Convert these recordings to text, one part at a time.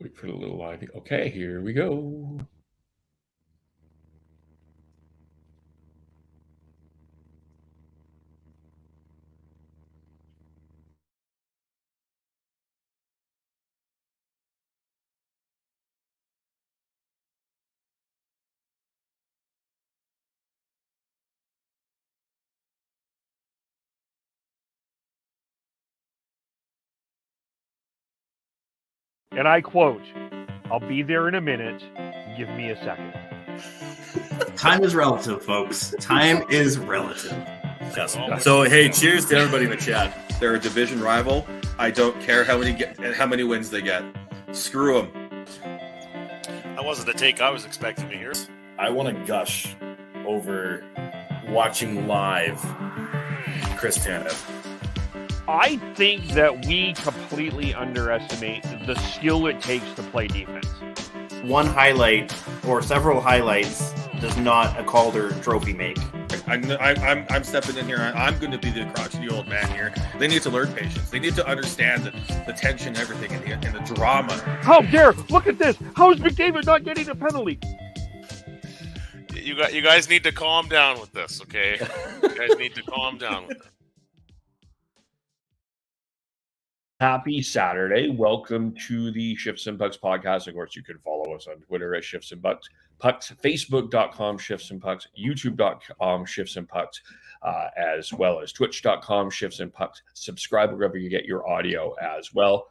Wait for the little live. Okay, here we go. And I quote, "I'll be there in a minute. Give me a second." Time is relative, folks. Time is relative. Yes. So, hey, cheers to everybody in the chat. They're a division rival. I don't care how many wins they get. Screw them. That wasn't the take I was expecting to hear. I want to gush over watching live Chris Tanev. I think that we completely underestimate the skill it takes to play defense. One highlight or several highlights does not a Calder trophy make. I'm stepping in here. I'm going to be the crotchety old man here. They need to learn patience. They need to understand the tension, everything, and the drama. How dare! Look at this. How is McDavid not getting a penalty? You guys need to calm down with this, okay? You guys need to calm down with it. Happy Saturday. Welcome to the Shifts and Pucks podcast. Of course, you can follow us on Twitter at Shifts and Pucks, Facebook.com Shifts and Pucks, YouTube.com Shifts and Pucks, as well as Twitch.com Shifts and Pucks. Subscribe wherever you get your audio as well.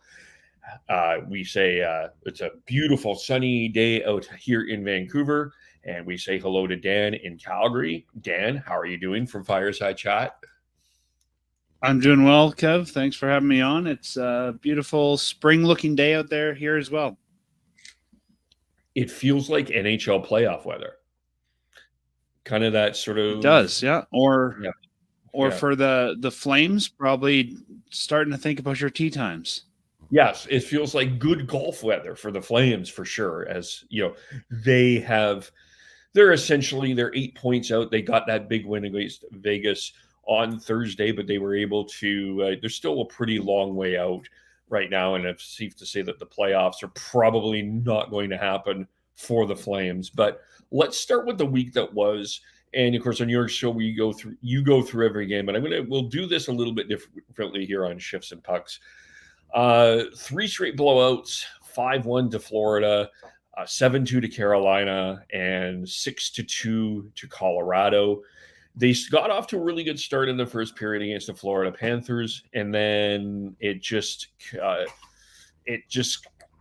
We say it's a beautiful sunny day out here in Vancouver, and we say hello to Dan in Calgary. Dan, how are you doing from Fireside Chat? I'm doing well, Kev. Thanks for having me on. It's a beautiful spring-looking day out there here as well. It feels like NHL playoff weather. Kind of that sort of... It does, yeah. Or for the Flames, probably starting to think about your tee times. Yes, it feels like good golf weather for the Flames for sure. As you know, they're 8 points out. They got that big win against Vegas on Thursday, but they were able to, they're still a pretty long way out right now. And it's safe to say that the playoffs are probably not going to happen for the Flames. But let's start with the week that was. And of course, on your show, you go through every game, but we'll do this a little bit differently here on Shifts and Pucks. 3 straight blowouts, 5-1 to Florida, 7-2 to Carolina, and 6-2 to Colorado. They got off to a really good start in the first period against the Florida Panthers, and then it just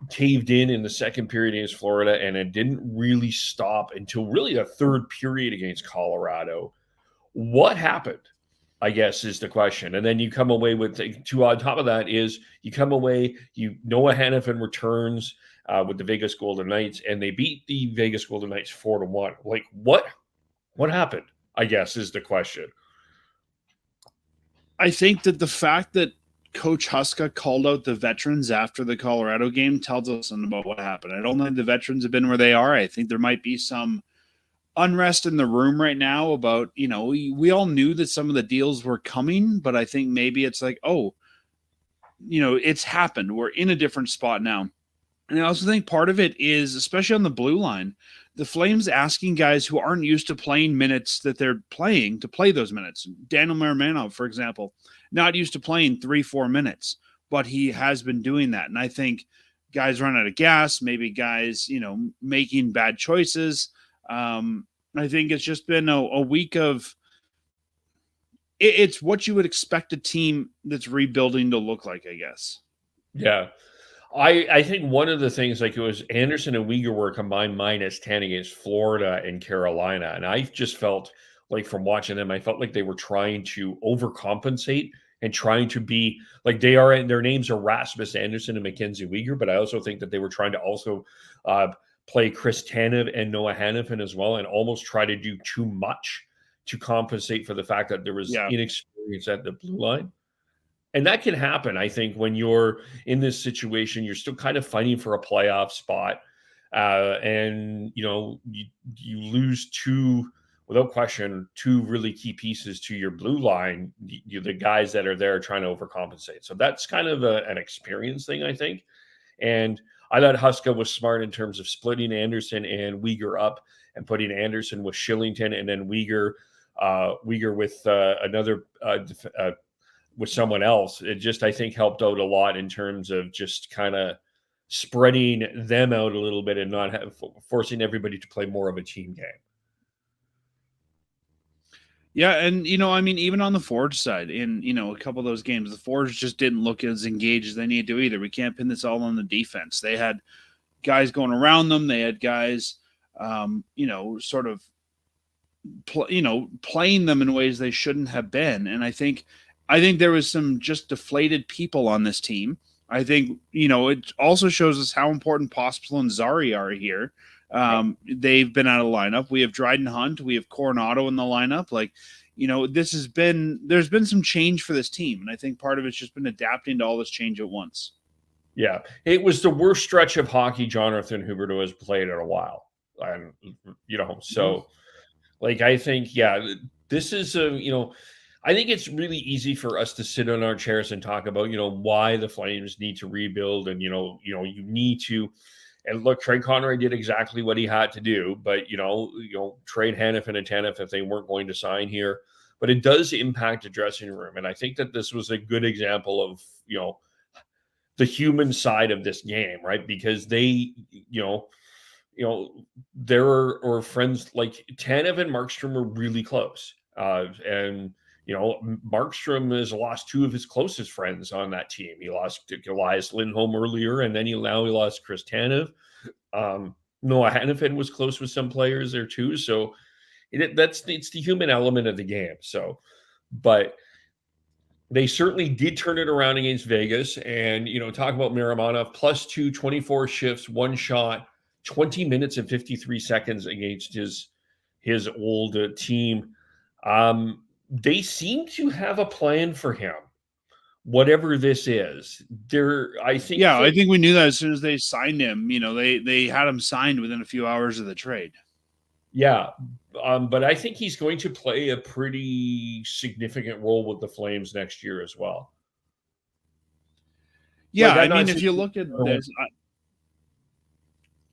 caved in the second period against Florida, and it didn't really stop until really the third period against Colorado. What happened, I guess, is the question. And then you come away with on top of that is Noah Hanifin returns with the Vegas Golden Knights, and they beat the Vegas Golden Knights 4-1. Like, what happened, I guess, is the question. I think that the fact that Coach Huska called out the veterans after the Colorado game tells us something about what happened. I don't think the veterans have been where they are. I think there might be some unrest in the room right now about, we all knew that some of the deals were coming, but I think maybe it's like, it's happened. We're in a different spot now. And I also think part of it is, especially on the blue line, the Flames asking guys who aren't used to playing minutes that they're playing to play those minutes. Daniel Maramanov, for example, not used to playing 3-4 minutes, but he has been doing that. And I think guys run out of gas, maybe guys, making bad choices. I think it's just been a week of it's what you would expect a team that's rebuilding to look like, I guess. Yeah. I think one of the things, like, it was Anderson and Uyghur were combined -10 against Florida and Carolina. And I just felt like, from watching them, I felt like they were trying to overcompensate and trying to be like they are. Their names are Rasmus Anderson and Mackenzie Uyghur, but I also think that they were trying to also play Chris Tanev and Noah Hanifin as well, and almost try to do too much to compensate for the fact that there was inexperience at the blue line. And that can happen, I think, when you're in this situation. You're still kind of fighting for a playoff spot, and you lose without question, two really key pieces to your blue line. The guys that are there trying to overcompensate. So that's kind of an experience thing, I think. And I thought Huska was smart in terms of splitting Anderson and Uyghur up and putting Anderson with Shillington and then Uyghur with another with someone else. It just, I think, helped out a lot in terms of just kind of spreading them out a little bit and not forcing everybody to play more of a team game. Yeah, and even on the Forge side, in a couple of those games, the Forge just didn't look as engaged as they needed to either. We can't pin this all on the defense. They had guys going around them. They had guys, sort of, playing them in ways they shouldn't have been. And I think there was some just deflated people on this team. I think it also shows us how important Pospisil and Zari are here. They've been out of the lineup. We have Dryden Hunt. We have Coronado in the lineup. There's been some change for this team. And I think part of it's just been adapting to all this change at once. Yeah. It was the worst stretch of hockey Jonathan Huberdeau has played in a while. And, so I think, this is I think it's really easy for us to sit on our chairs and talk about, why the Flames need to rebuild and, you need to. And look, Trey Conroy did exactly what he had to do, but trade Hanifin and Tanev if they weren't going to sign here. But it does impact the dressing room, and I think that this was a good example of the human side of this game, right? Because they, there are friends like Tanev and Markstrom are really close, and Markstrom has lost two of his closest friends on that team. He lost Elias Lindholm earlier, and then he lost Chris Tanev. Noah Hanifin was close with some players there too. So it's the human element of the game. So, but they certainly did turn it around against Vegas. And, talk about Miramonov, +2, 24 shifts, one shot, 20 minutes and 53 seconds against his old team. They seem to have a plan for him, whatever this is. I think we knew that as soon as they signed him. They had him signed within a few hours of the trade. Yeah, but I think he's going to play a pretty significant role with the Flames next year as well. Yeah, if you look at this,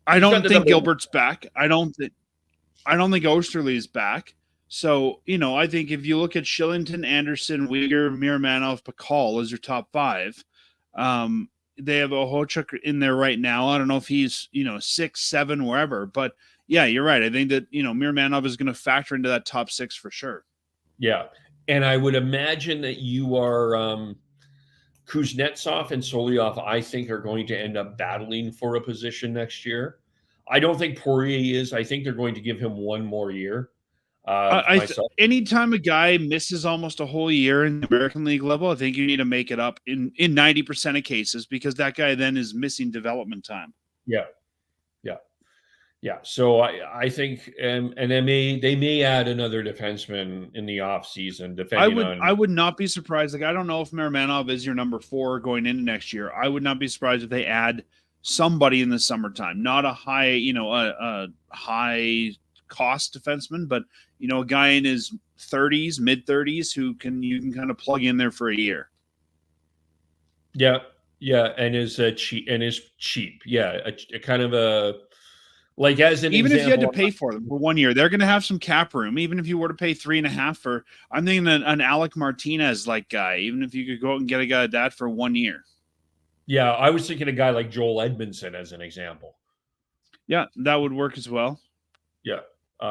I don't think Gilbert's back. I don't think Osterley's back. So, I think if you look at Shillington, Anderson, Uyghur, Miramonov, Pakal as your top five, they have Ohochuk in there right now. I don't know if he's, 6, 7, wherever. But, yeah, you're right. I think that, Miramonov is going to factor into that top 6 for sure. Yeah. And I would imagine that you are Kuznetsov and Solyov, I think, are going to end up battling for a position next year. I don't think Poirier is. I think they're going to give him one more year. Anytime a guy misses almost a whole year in the American League level, I think you need to make it up in 90% of cases, because that guy then is missing development time. Yeah. So I think, and they may add another defenseman in the offseason, I would not be surprised. I don't know if Miramonov is your number 4 going into next year. I would not be surprised if they add somebody in the summertime, not a high, a high cost defenseman, but a guy in his 30s, mid 30s who you can kind of plug in there for a year. Yeah, and is cheap. Yeah, a kind of a as an even example, if you had to pay for them for 1 year, they're going to have some cap room. Even if you were to pay 3.5 for, I'm thinking an Alec Martinez guy. Even if you could go out and get a guy like that for 1 year. Yeah, I was thinking a guy like Joel Edmondson as an example. Yeah, that would work as well. Yeah.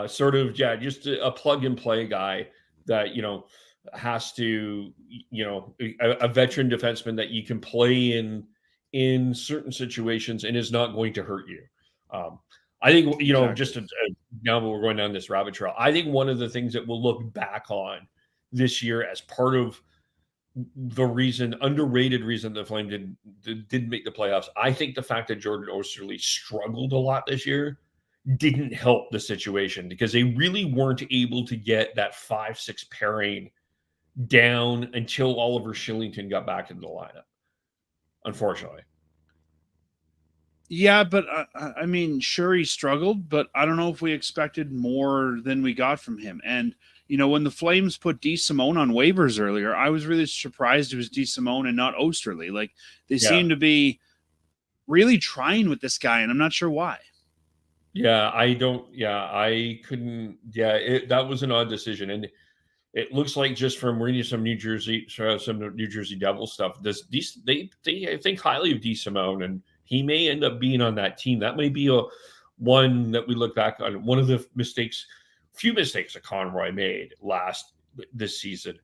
Just a plug and play guy that, has to, a veteran defenseman that you can play in certain situations and is not going to hurt you. I think, exactly. Now we're going down this rabbit trail. I think one of the things that we'll look back on this year as part of the underrated reason the Flame didn't make the playoffs, I think the fact that Jordan Osterley struggled a lot this year didn't help the situation, because they really weren't able to get that 5-6 pairing down until Oliver Shillington got back into the lineup, unfortunately. Yeah, but sure, he struggled, but I don't know if we expected more than we got from him. And, when the Flames put DeSimone on waivers earlier, I was really surprised it was DeSimone and not Osterley. They seem to be really trying with this guy, and I'm not sure why. Yeah, I couldn't. Yeah, that was an odd decision, and it looks like just from reading some New Jersey Devil stuff, they I think highly of D Simone, and he may end up being on that team. That may be one that we look back on. One of the few mistakes that Conroy made this season.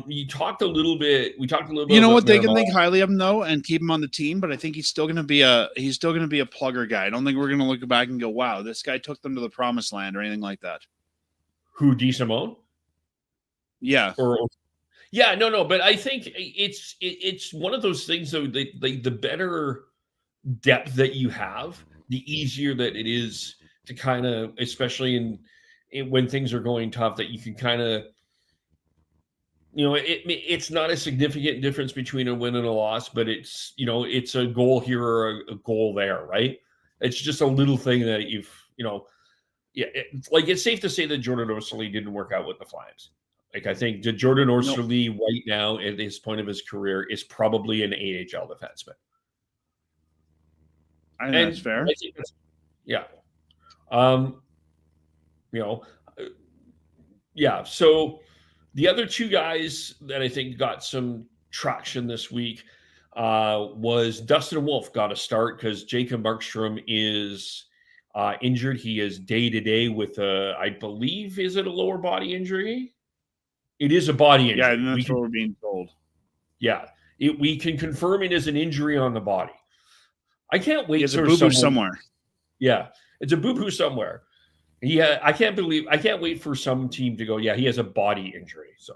We talked a little bit. You know what, they can Marimar. think highly of him though, and keep him on the team. But I think he's still going to be a plugger guy. I don't think we're going to look back and go, "Wow, this guy took them to the promised land" or anything like that. Who, D Simone? Yeah. No. But I think it's one of those things though. The better depth that you have, the easier that it is to kind of, especially in when things are going tough, that you can kind of. It's not a significant difference between a win and a loss, but it's a goal here or a goal there, right? It's just a little thing that it's safe to say that Jordan Osterley didn't work out with the Flames. Like, I think that Jordan Osterley right now at this point of his career is probably an AHL defenseman. I think that's fair. Yeah. Yeah. So the other two guys that I think got some traction this week was Dustin Wolf got a start because Jacob Markstrom is injured. He is day-to-day with I believe, is it a lower body injury? It is a body injury. Yeah, and that's what we're being told. Yeah. We can confirm it is an injury on the body. I can't wait. It's a boo-boo somewhere. Yeah. It's a boo-boo somewhere. Yeah, I can't wait for some team to go, yeah, he has a body injury. So,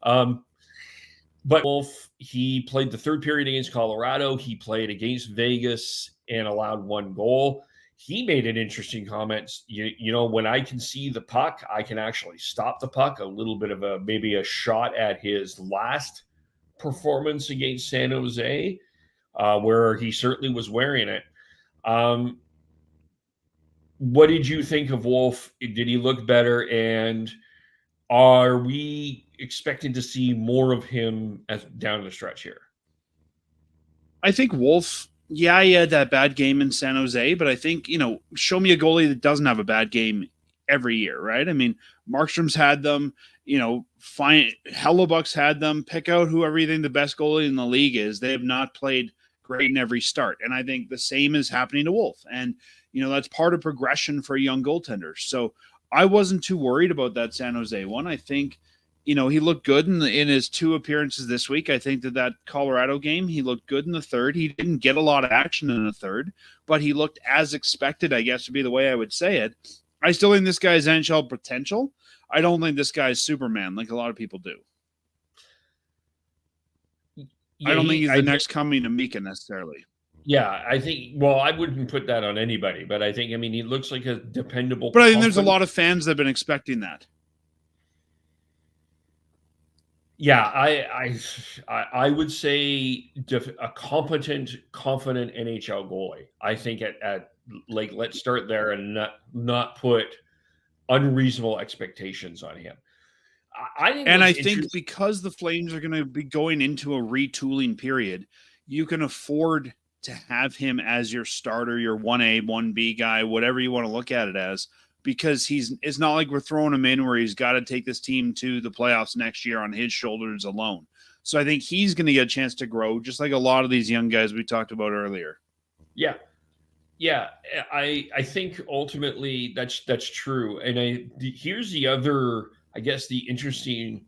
yeah. But Wolf, he played the third period against Colorado. He played against Vegas and allowed one goal. He made an interesting comment. When I can see the puck, I can actually stop the puck. A little bit of maybe a shot at his last performance against San Jose, where he certainly was wearing it. What did you think of Wolf? Did he look better? And are we expecting to see more of him as down the stretch here? I think Wolf, he had that bad game in San Jose, but I think, show me a goalie that doesn't have a bad game every year, right? I mean, Markstrom's had them, Hellebuck's had them. Pick out whoever you think the best goalie in the league is. They have not played great in every start. And I think the same is happening to Wolf. And that's part of progression for a young goaltender. So I wasn't too worried about that San Jose one. I think, he looked good in his two appearances this week. I think that Colorado game, he looked good in the third. He didn't get a lot of action in the third, but he looked as expected, I guess would be the way I would say it. I still think this guy's NHL potential. I don't think this guy's Superman like a lot of people do. Yeah, I don't think he's the next coming of Mika necessarily. Yeah, I think, I wouldn't put that on anybody, but I think, he looks like a dependable. But I think there's a lot of fans that have been expecting that. Yeah, I would say a competent, confident NHL goalie. I think at let's start there and not put unreasonable expectations on him. I think because the Flames are going to be going into a retooling period, you can afford to have him as your starter, your 1A, 1B guy, whatever you want to look at it as, because it's not like we're throwing him in where he's got to take this team to the playoffs next year on his shoulders alone. So I think he's going to get a chance to grow, just like a lot of these young guys we talked about earlier. Yeah. Yeah. I think ultimately that's true. And here's the other, I guess, the interesting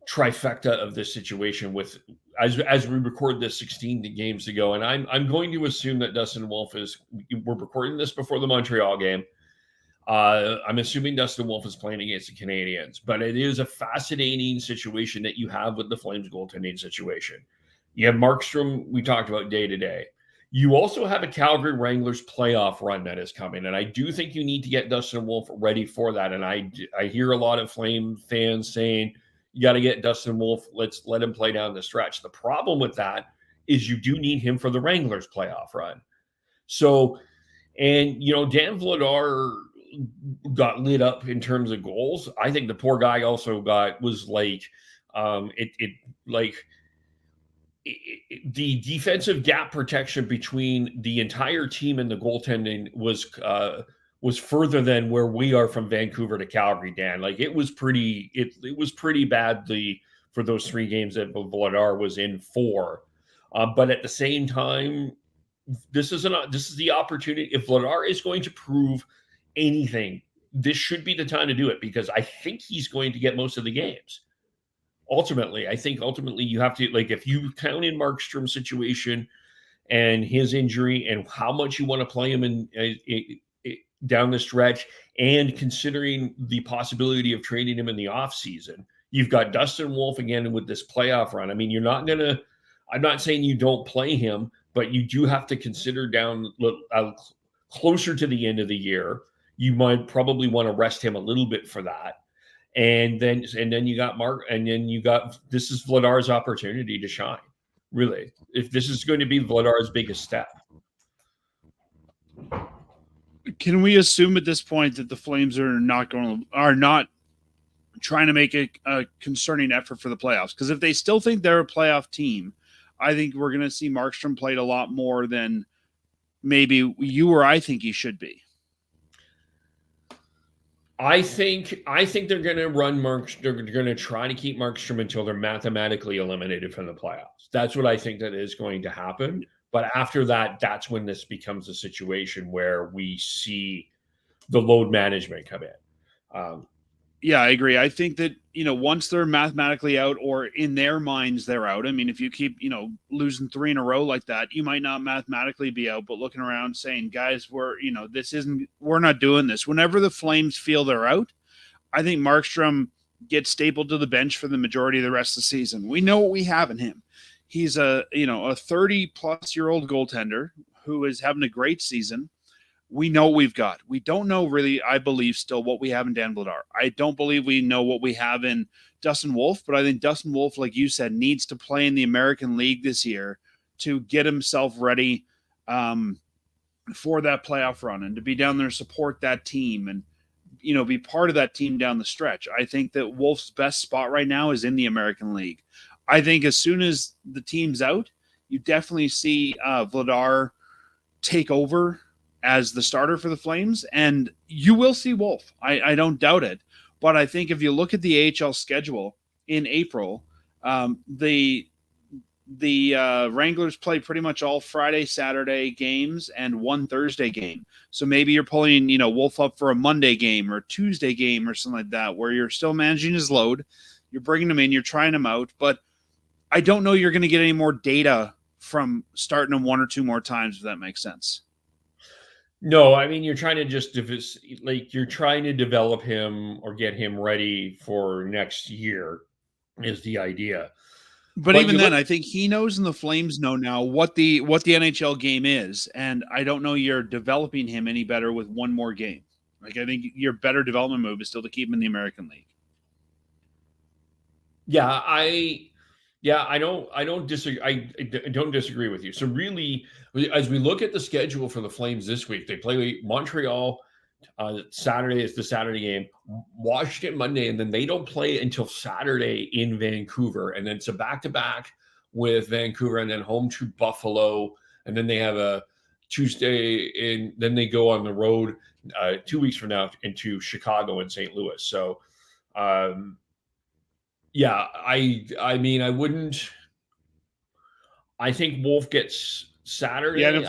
trifecta of this situation with, as we record this 16 games ago, and I'm going to assume that Dustin Wolf we're recording this before the Montreal game. I'm assuming Dustin Wolf is playing against the Canadiens, but it is a fascinating situation that you have with the Flames goaltending situation. You have Markstrom, we talked about day to day. You also have a Calgary Wranglers playoff run that is coming, and I do think you need to get Dustin Wolf ready for that. And I hear a lot of Flame fans saying, you got to get Dustin Wolf. Let's let him play down the stretch. The problem with that is you do need him for the Wranglers playoff run. So, and, Dan Vladar got lit up in terms of goals. I think the poor guy also was like, the defensive gap protection between the entire team and the goaltending was further than where we are from Vancouver to Calgary, Dan. Like it was pretty bad for those 3 games that Vladar was in for. But at the same time, this is the opportunity. If Vladar is going to prove anything, this should be the time to do it, because I think he's going to get most of the games. Ultimately, you have to, like, if you count in Markstrom's situation and his injury and how much you want to play him in down the stretch, and considering the possibility of trading him in the offseason, you've got Dustin Wolf again with this playoff run. I mean, I'm not saying you don't play him, but you do have to consider down closer to the end of the year. You might probably want to rest him a little bit for that. And then you got Mark, and then this is Vladar's opportunity to shine. Really, if this is going to be Vladar's biggest step. Can we assume at this point that the Flames are not trying to make a concerning effort for the playoffs? Because if they still think they're a playoff team, I think we're going to see Markstrom played a lot more than maybe you or I think he should be. I think they're going to run They're going to try to keep Markstrom until they're mathematically eliminated from the playoffs. That's what I think that is going to happen. But after that, that's when this becomes a situation where we see the load management come in. Yeah, I agree. I think that, once they're mathematically out, or in their minds they're out. I mean, if you keep, losing 3 in a row like that, you might not mathematically be out, but looking around saying, guys, we're not doing this. Whenever the Flames feel they're out, I think Markstrom gets stapled to the bench for the majority of the rest of the season. We know what we have in him. He's a 30-plus-year-old goaltender who is having a great season. We know what we've got. We don't know really, I believe, still what we have in Dan Vladar. I don't believe we know what we have in Dustin Wolf, but I think Dustin Wolf, like you said, needs to play in the American League this year to get himself ready for that playoff run, and to be down there, support that team, and be part of that team down the stretch. I think that Wolf's best spot right now is in the American League. I think as soon as the team's out, you definitely see Vladar take over as the starter for the Flames, and you will see Wolf. I don't doubt it. But I think if you look at the AHL schedule in April, the Wranglers play pretty much all Friday, Saturday games and one Thursday game. So maybe you're pulling, Wolf up for a Monday game or Tuesday game or something like that, where you're still managing his load. You're bringing him in, you're trying him out, but I don't know you're going to get any more data from starting him 1 or 2 more times, if that makes sense. No, I mean, you're trying to develop him or get him ready for next year is the idea. But even then, I think he knows and the Flames know now what the NHL game is, and I don't know you're developing him any better with one more game. Like, I think your better development move is still to keep him in the American League. Yeah, I don't disagree. I don't disagree with you. So really, as we look at the schedule for the Flames this week, they play Montreal Saturday is the Saturday game, Washington Monday, and then they don't play until Saturday in Vancouver, and then it's a back-to-back with Vancouver, and then home to Buffalo, and then they have a Tuesday, and then they go on the road 2 weeks from now into Chicago and St. Louis. So, yeah, I mean, I think Wolf gets Saturday. Yeah,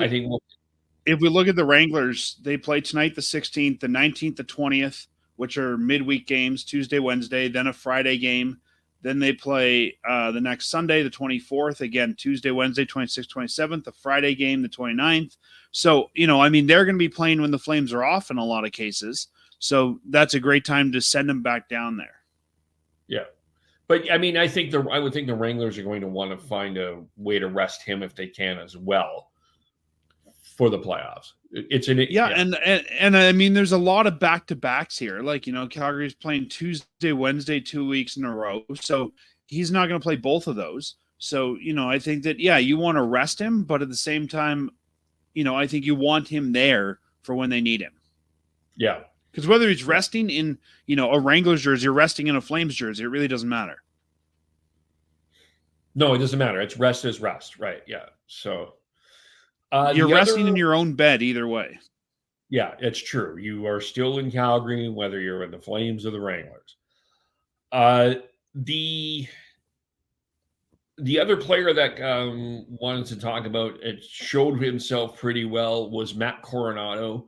if we look at the Wranglers, they play tonight, the 16th, the 19th, the 20th, which are midweek games, Tuesday, Wednesday, then a Friday game. Then they play the next Sunday, the 24th, again, Tuesday, Wednesday, 26th, 27th, the Friday game, the 29th. So, they're going to be playing when the Flames are off in a lot of cases. So that's a great time to send them back down there. Yeah. But, I mean, I would think the Wranglers are going to want to find a way to rest him if they can as well for the playoffs. And I mean, there's a lot of back-to-backs here. Like, Calgary's playing Tuesday, Wednesday, 2 weeks in a row. So he's not going to play both of those. So, I think that, you want to rest him, but at the same time, I think you want him there for when they need him. Yeah. Because whether he's resting in, a Wranglers jersey or resting in a Flames jersey, it really doesn't matter. No, it doesn't matter. It's rest is rest, right? Yeah. So You're the resting in other, your own bed either way. yeah, it's true. You are still in Calgary, whether you're in the Flames or the Wranglers. Uh, the the other player that wanted to talk about, it showed himself pretty well, was Matt Coronado.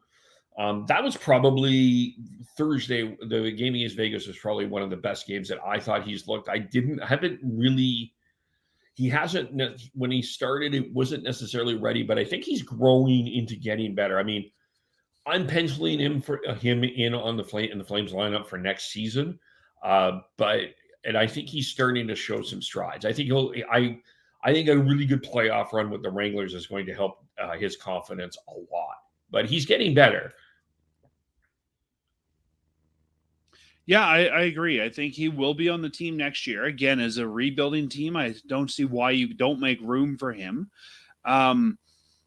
That was probably Thursday. The game against Vegas was probably one of the best games that I thought he's looked. Haven't really. He hasn't, when he started, it wasn't necessarily ready, but I think he's growing into getting better. I mean, I'm penciling him in on the Flames lineup for next season. And I think he's starting to show some strides. I think I think a really good playoff run with the Wranglers is going to help his confidence a lot. But he's getting better. Yeah, I agree. I think he will be on the team next year. Again, as a rebuilding team, I don't see why you don't make room for him.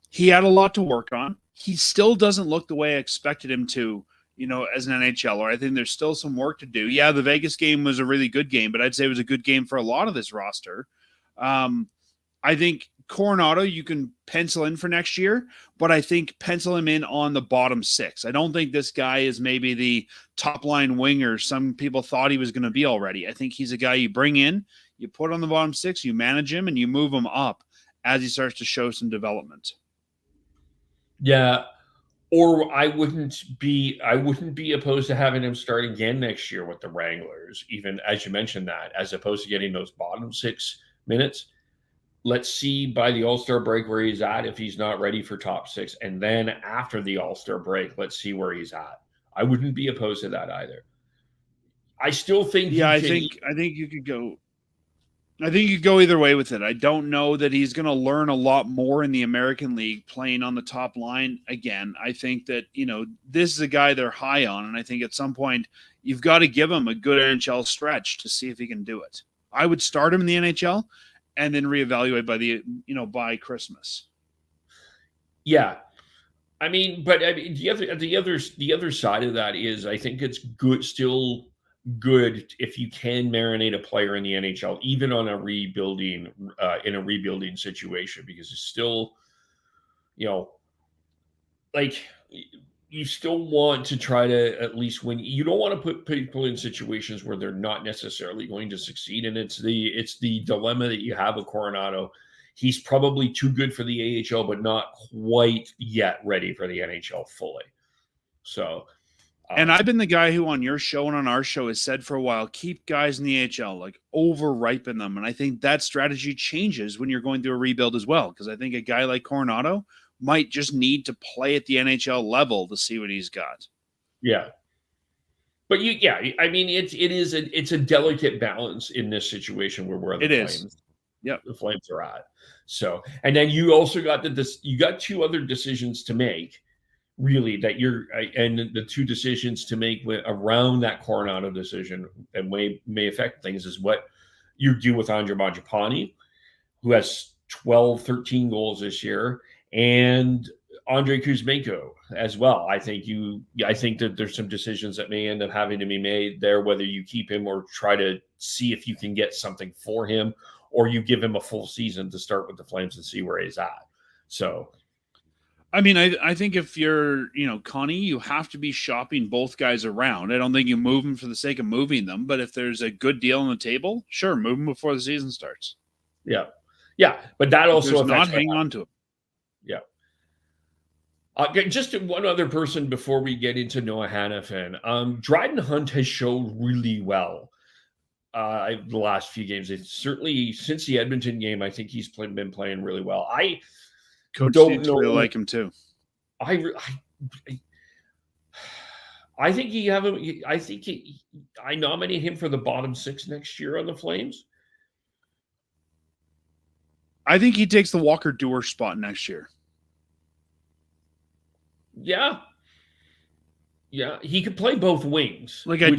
He had a lot to work on. He still doesn't look the way I expected him to, as an NHLer. I think there's still some work to do. Yeah, the Vegas game was a really good game, but I'd say it was a good game for a lot of this roster. I think Coronado you can pencil in for next year, but I think pencil him in on the bottom six. I don't think this guy is maybe the top line winger some people thought he was going to be already. I think he's a guy you bring in, you put on the bottom six, you manage him, and you move him up as he starts to show some development. Yeah. Or I wouldn't be opposed to having him start again next year with the Wranglers, even as you mentioned that, as opposed to getting those bottom 6 minutes. Let's see by the All-Star break where he's at if he's not ready for top 6. And then after the All-Star break, let's see where he's at. I wouldn't be opposed to that either. I still think I think you could go I think you go either way with it. I don't know that he's going to learn a lot more in the American League playing on the top line. Again, I think that, this is a guy they're high on, and I think at some point you've got to give him a good NHL stretch to see if he can do it. I would start him in the NHL and then reevaluate by Christmas. Yeah. The other side of that is I think it's still good if you can marinate a player in the NHL, even on a rebuilding situation, because it's still, you still want to try to at least win. You don't want to put people in situations where they're not necessarily going to succeed. And it's the dilemma that you have with Coronado. He's probably too good for the AHL, but not quite yet ready for the NHL fully. So, and I've been the guy who on your show and on our show has said for a while, keep guys in the AHL, over-ripen them. And I think that strategy changes when you're going through a rebuild as well, because I think a guy like Coronado might just need to play at the NHL level to see what he's got. Yeah. But it's a delicate balance in this situation where the Flames. Yep. The Flames are at. So, and then you also got you got two other decisions to make, really, and the two decisions to make around that Coronado decision and may affect things is what you do with Andre Mangiapane, who has 13 goals this year, and Andrei Kuzmenko as well. I think that there's some decisions that may end up having to be made there, whether you keep him or try to see if you can get something for him, or you give him a full season to start with the Flames and see where he's at. So, I think if you're, Connie, you have to be shopping both guys around. I don't think you move them for the sake of moving them, but if there's a good deal on the table, sure, move them before the season starts. Yeah. Yeah. But that also not hang on to him. Yeah. Just one other person before we get into Noah Hanifin. Dryden Hunt has showed really well the last few games. It's certainly since the Edmonton game, I think he's been playing really well. Coach don't really like him too. I think I nominate him for the bottom 6 next year on the Flames. I think he takes the Walker Duehr spot next year. Yeah. Yeah, he could play both wings. I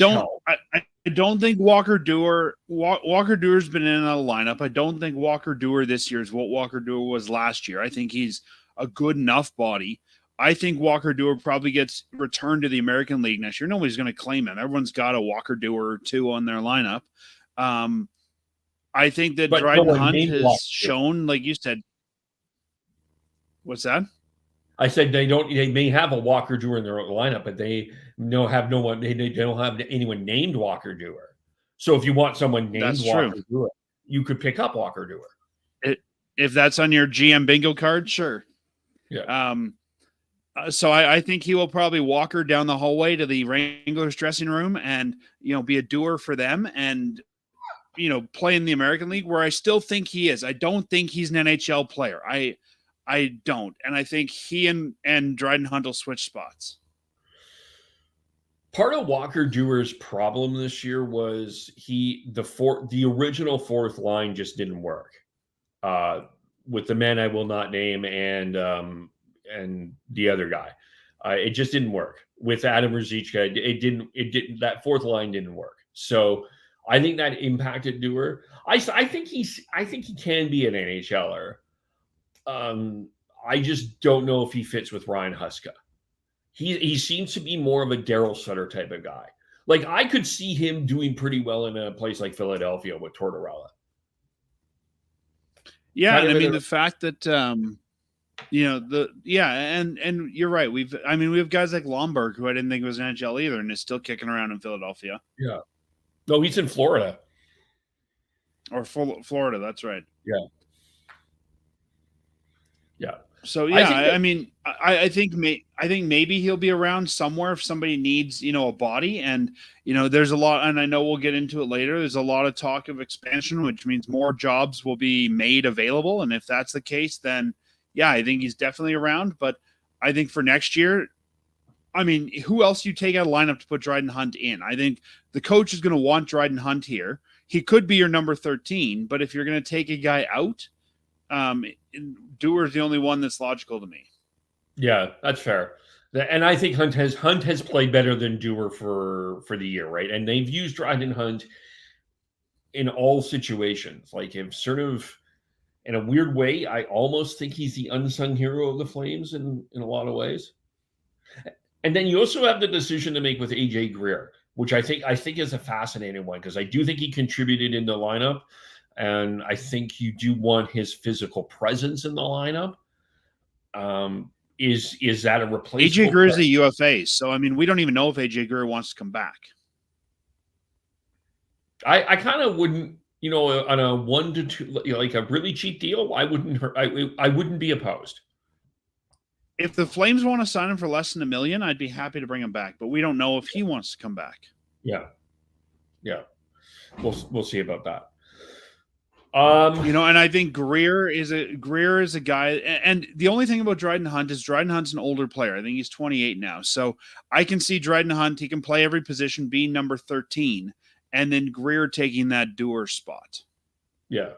don't think Walker Duehr's been in a lineup. I don't think Walker Duehr this year is what Walker Duehr was last year. I think he's a good enough body. I think Walker Duehr probably gets returned to the American League next year. Nobody's going to claim him. Everyone's got a Walker Duehr or two on their lineup. I think that But no Dryden one Hunt named has Walker. shown, like you said. What's that? I said they may have a Walker Doer in their lineup, but they have no one. They don't have anyone named Walker Doer. So if you want someone named That's Walker true. Doer, you could pick up Walker Doer. If that's on your GM bingo card, sure. Yeah. So I think he will probably walk her down the hallway to the Wranglers dressing room and, be a doer for them and, play in the American League, where I still think he is. I don't think he's an NHL player. I don't. And I think he and Dryden Hunt will switch spots. Part of Walker Doer's problem this year was the original fourth line just didn't work. With the man I will not name and the other guy. It just didn't work. With Adam Ruzicka, it didn't that fourth line didn't work. So I think that impacted Doer. I think he can be an NHLer. I just don't know if he fits with Ryan Huska. He seems to be more of a Daryl Sutter type of guy. Like, I could see him doing pretty well in a place like Philadelphia with Tortorella. Yeah, and I mean the fact that and you're right. We have guys like Lomberg, who I didn't think was an NHL either, and is still kicking around in Philadelphia. Yeah. No, he's in Florida. Or Florida, that's right. Yeah. Yeah. So yeah, I think maybe he'll be around somewhere if somebody needs, a body. And there's a lot, and I know we'll get into it later. There's a lot of talk of expansion, which means more jobs will be made available. And if that's the case, then yeah, I think he's definitely around. But I think for next year, who else you take out of lineup to put Dryden Hunt in? I think the coach is going to want Dryden Hunt here. He could be your number 13, but if you're going to take a guy out, Doer's the only one that's logical to me. Yeah, that's fair. And I think Hunt has played better than Doer for the year, right? And they've used Dryden Hunt in all situations. Like, if sort of in a weird way, I almost think he's the unsung hero of the Flames in a lot of ways. And then you also have the decision to make with AJ Greer, which I think is a fascinating one, because I do think he contributed in the lineup. And I think you do want his physical presence in the lineup. Is that a replacement? AJ Greer is a UFA, so we don't even know if AJ Greer wants to come back. I kind of wouldn't, on a 1 to 2, like a really cheap deal. I wouldn't be opposed. If the Flames want to sign him for less than $1 million, I'd be happy to bring him back. But we don't know if he wants to come back. Yeah. We'll see about that. And I think Greer is a guy, and the only thing about Dryden Hunt is Dryden Hunt's an older player. I think he's 28 now. So I can see Dryden Hunt, he can play every position, being number 13, and then Greer taking that doer spot. Yeah.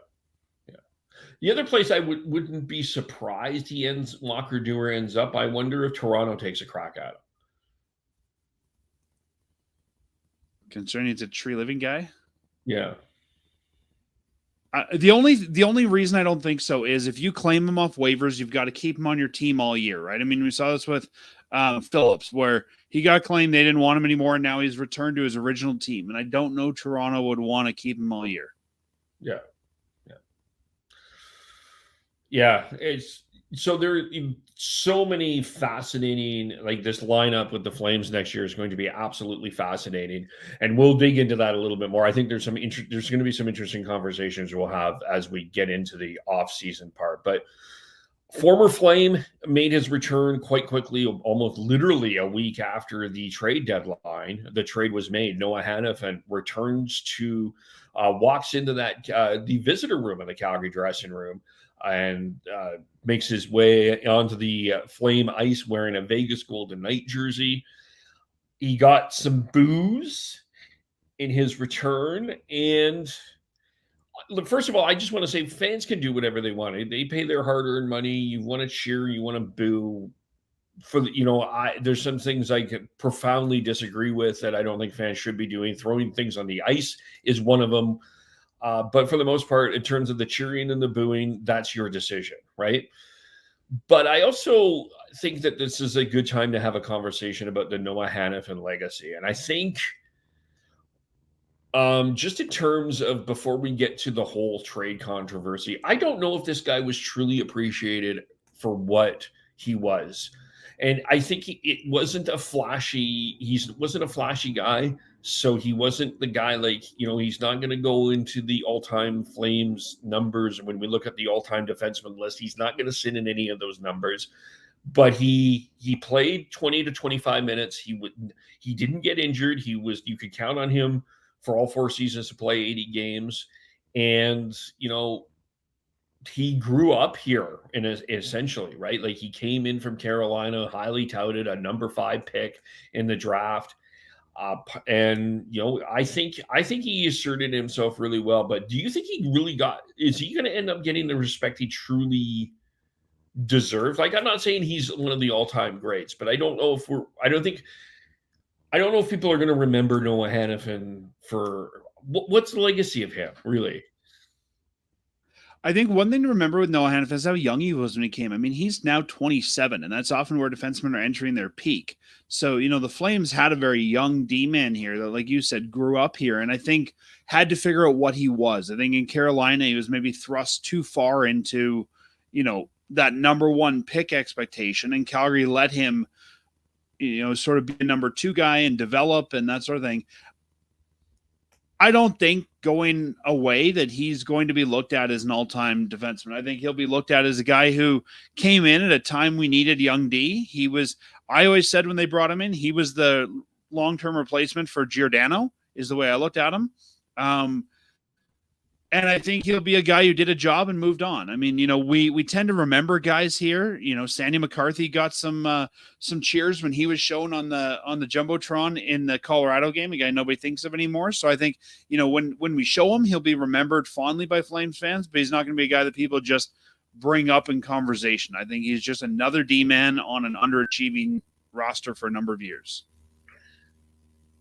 The other place I wouldn't be surprised Walker Doer ends up. I wonder if Toronto takes a crack at him. Concerning it's a tree living guy. Yeah. The only reason I don't think so is if you claim him off waivers, you've got to keep him on your team all year, right? We saw this with Phillips, where he got claimed, they didn't want him anymore, and now he's returned to his original team. And I don't know Toronto would want to keep him all year. Yeah. It's so there are so many fascinating, like, this lineup with the Flames next year is going to be absolutely fascinating, and we'll dig into that a little bit more. I think there's going to be some interesting conversations we'll have as we get into the off-season part. But former Flame made his return quite quickly, almost literally a week after the trade deadline. The trade was made. Noah Hanifin returns to, walks into the visitor room in the Calgary dressing room, and makes his way onto the Flame ice wearing a Vegas Golden Knight jersey. He got some booze in his return. And first of all, I just want to say fans can do whatever they want. They pay their hard-earned money. You want to cheer, you want to boo. There's some things I could profoundly disagree with that I don't think fans should be doing. Throwing things on the ice is one of them. But for the most part, in terms of the cheering and the booing, that's your decision, right? But I also think that this is a good time to have a conversation about the Noah Hanifin legacy. And I think Just in terms of before we get to the whole trade controversy, I don't know if this guy was truly appreciated for what he was. And I think it wasn't a flashy, wasn't a flashy guy. So he wasn't the guy like, he's not going to go into the all-time Flames numbers. When we look at the all-time defenseman list, he's not going to sit in any of those numbers. But he played 20 to 25 minutes. He didn't get injured. You could count on him for all 4 seasons to play 80 games. And, he grew up here essentially, right? Like he came in from Carolina, highly touted, a number 5 pick in the draft. And I think he asserted himself really well. But do you think is he going to end up getting the respect he truly deserves? Like, I'm not saying he's one of the all-time greats, but I don't know if people are going to remember Noah Hanifin for what's the legacy of him, really. I think one thing to remember with Noah Hanifin is how young he was when he came. I mean, he's now 27, and that's often where defensemen are entering their peak. So, the Flames had a very young D-man here that, like you said, grew up here, and I think had to figure out what he was. I think in Carolina, he was maybe thrust too far into, that number 1 pick expectation, and Calgary let him, sort of be a number 2 guy and develop and that sort of thing. I don't think going away that he's going to be looked at as an all-time defenseman. I think he'll be looked at as a guy who came in at a time we needed young D. I always said when they brought him in, he was the long-term replacement for Giordano, is the way I looked at him. And I think he'll be a guy who did a job and moved on. I mean, we tend to remember guys here. Sandy McCarthy got some cheers when he was shown on the Jumbotron in the Colorado game, a guy nobody thinks of anymore. So I think, when we show him, he'll be remembered fondly by Flames fans, but he's not going to be a guy that people just bring up in conversation. I think he's just another D-man on an underachieving roster for a number of years.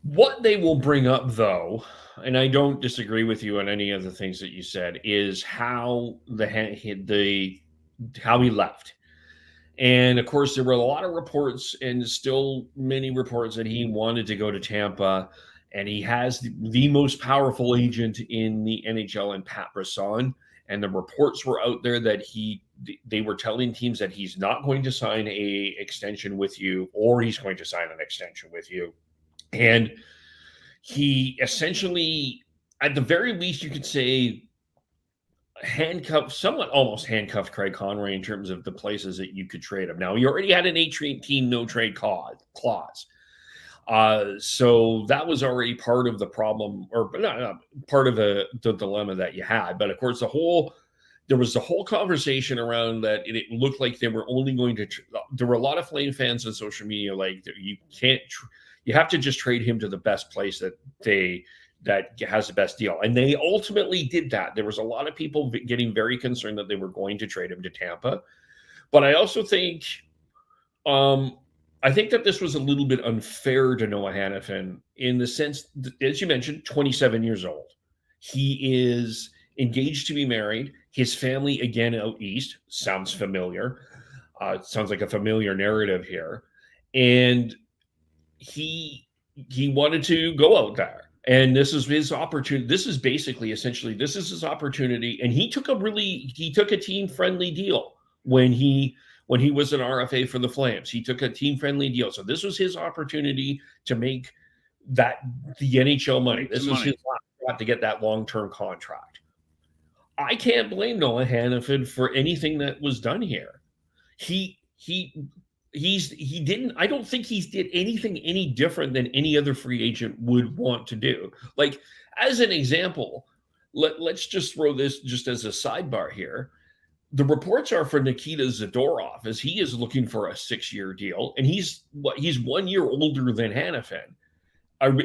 What they will bring up, though, and I don't disagree with you on any of the things that you said, is how how he left. And of course, there were a lot of reports, and still many reports, that he wanted to go to Tampa, and he has the most powerful agent in the NHL in Pat Brisson. And the reports were out there that they were telling teams that he's not going to sign a extension with you, or he's going to sign an extension with you. And he essentially, at the very least, you could say almost handcuffed Craig Conroy in terms of the places that you could trade him. Now, he already had an 8-team no-trade clause. So that was already part of the problem, or not part of the dilemma that you had. But of course, there was the whole conversation around that it looked like they were only going to, there were a lot of Flame fans on social media, like, you have to just trade him to the best place that has the best deal. And they ultimately did that. There was a lot of people getting very concerned that they were going to trade him to Tampa. But I also think, that this was a little bit unfair to Noah Hanifin in the sense that, as you mentioned, 27 years old. He is engaged to be married. His family, again, out east, sounds familiar. Sounds like a familiar narrative here. And he wanted to go out there, and this is his opportunity. This is his opportunity. And he took a team-friendly deal when he was an RFA for the Flames. He took a team-friendly deal. So this was his opportunity to make the NHL money. This was his last shot to get that long-term contract. I can't blame Noah Hanifin for anything that was done here. I don't think he did anything any different than any other free agent would want to do. Like, as an example, let's just throw this just as a sidebar here. The reports are for Nikita Zadorov, as he is looking for a 6-year deal, and he's 1 year older than Hanifin.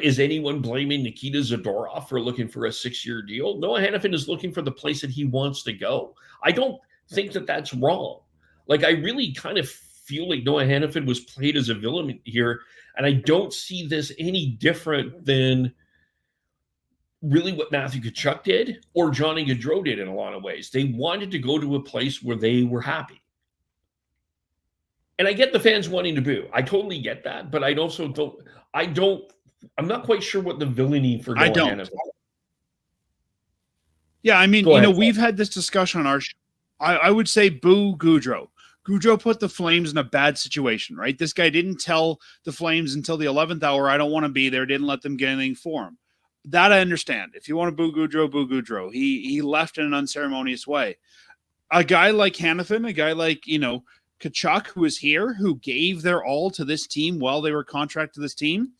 Is anyone blaming Nikita Zadorov for looking for a 6-year deal? Noah Hanifin is looking for the place that he wants to go. I don't think that that's wrong. Like, I really kind of feel like Noah Hanifin was played as a villain here, and I don't see this any different than really what Matthew Tkachuk did or Johnny Gaudreau did in a lot of ways. They wanted to go to a place where they were happy. And I get the fans wanting to boo. I totally get that, but I also I'm not quite sure what the villainy for Noah Hanifin. Yeah, I mean, Go ahead. we've had this discussion on our show. I would say boo Goudreau. Goudreau put the Flames in a bad situation, right? This guy didn't tell the Flames until the 11th hour, I don't want to be there, didn't let them get anything for him. That I understand. If you want to boo Goudreau, boo Goudreau. He left in an unceremonious way. A guy like Hanifin, a guy like, Tkachuk, who is here, who gave their all to this team while they were contracted to this team,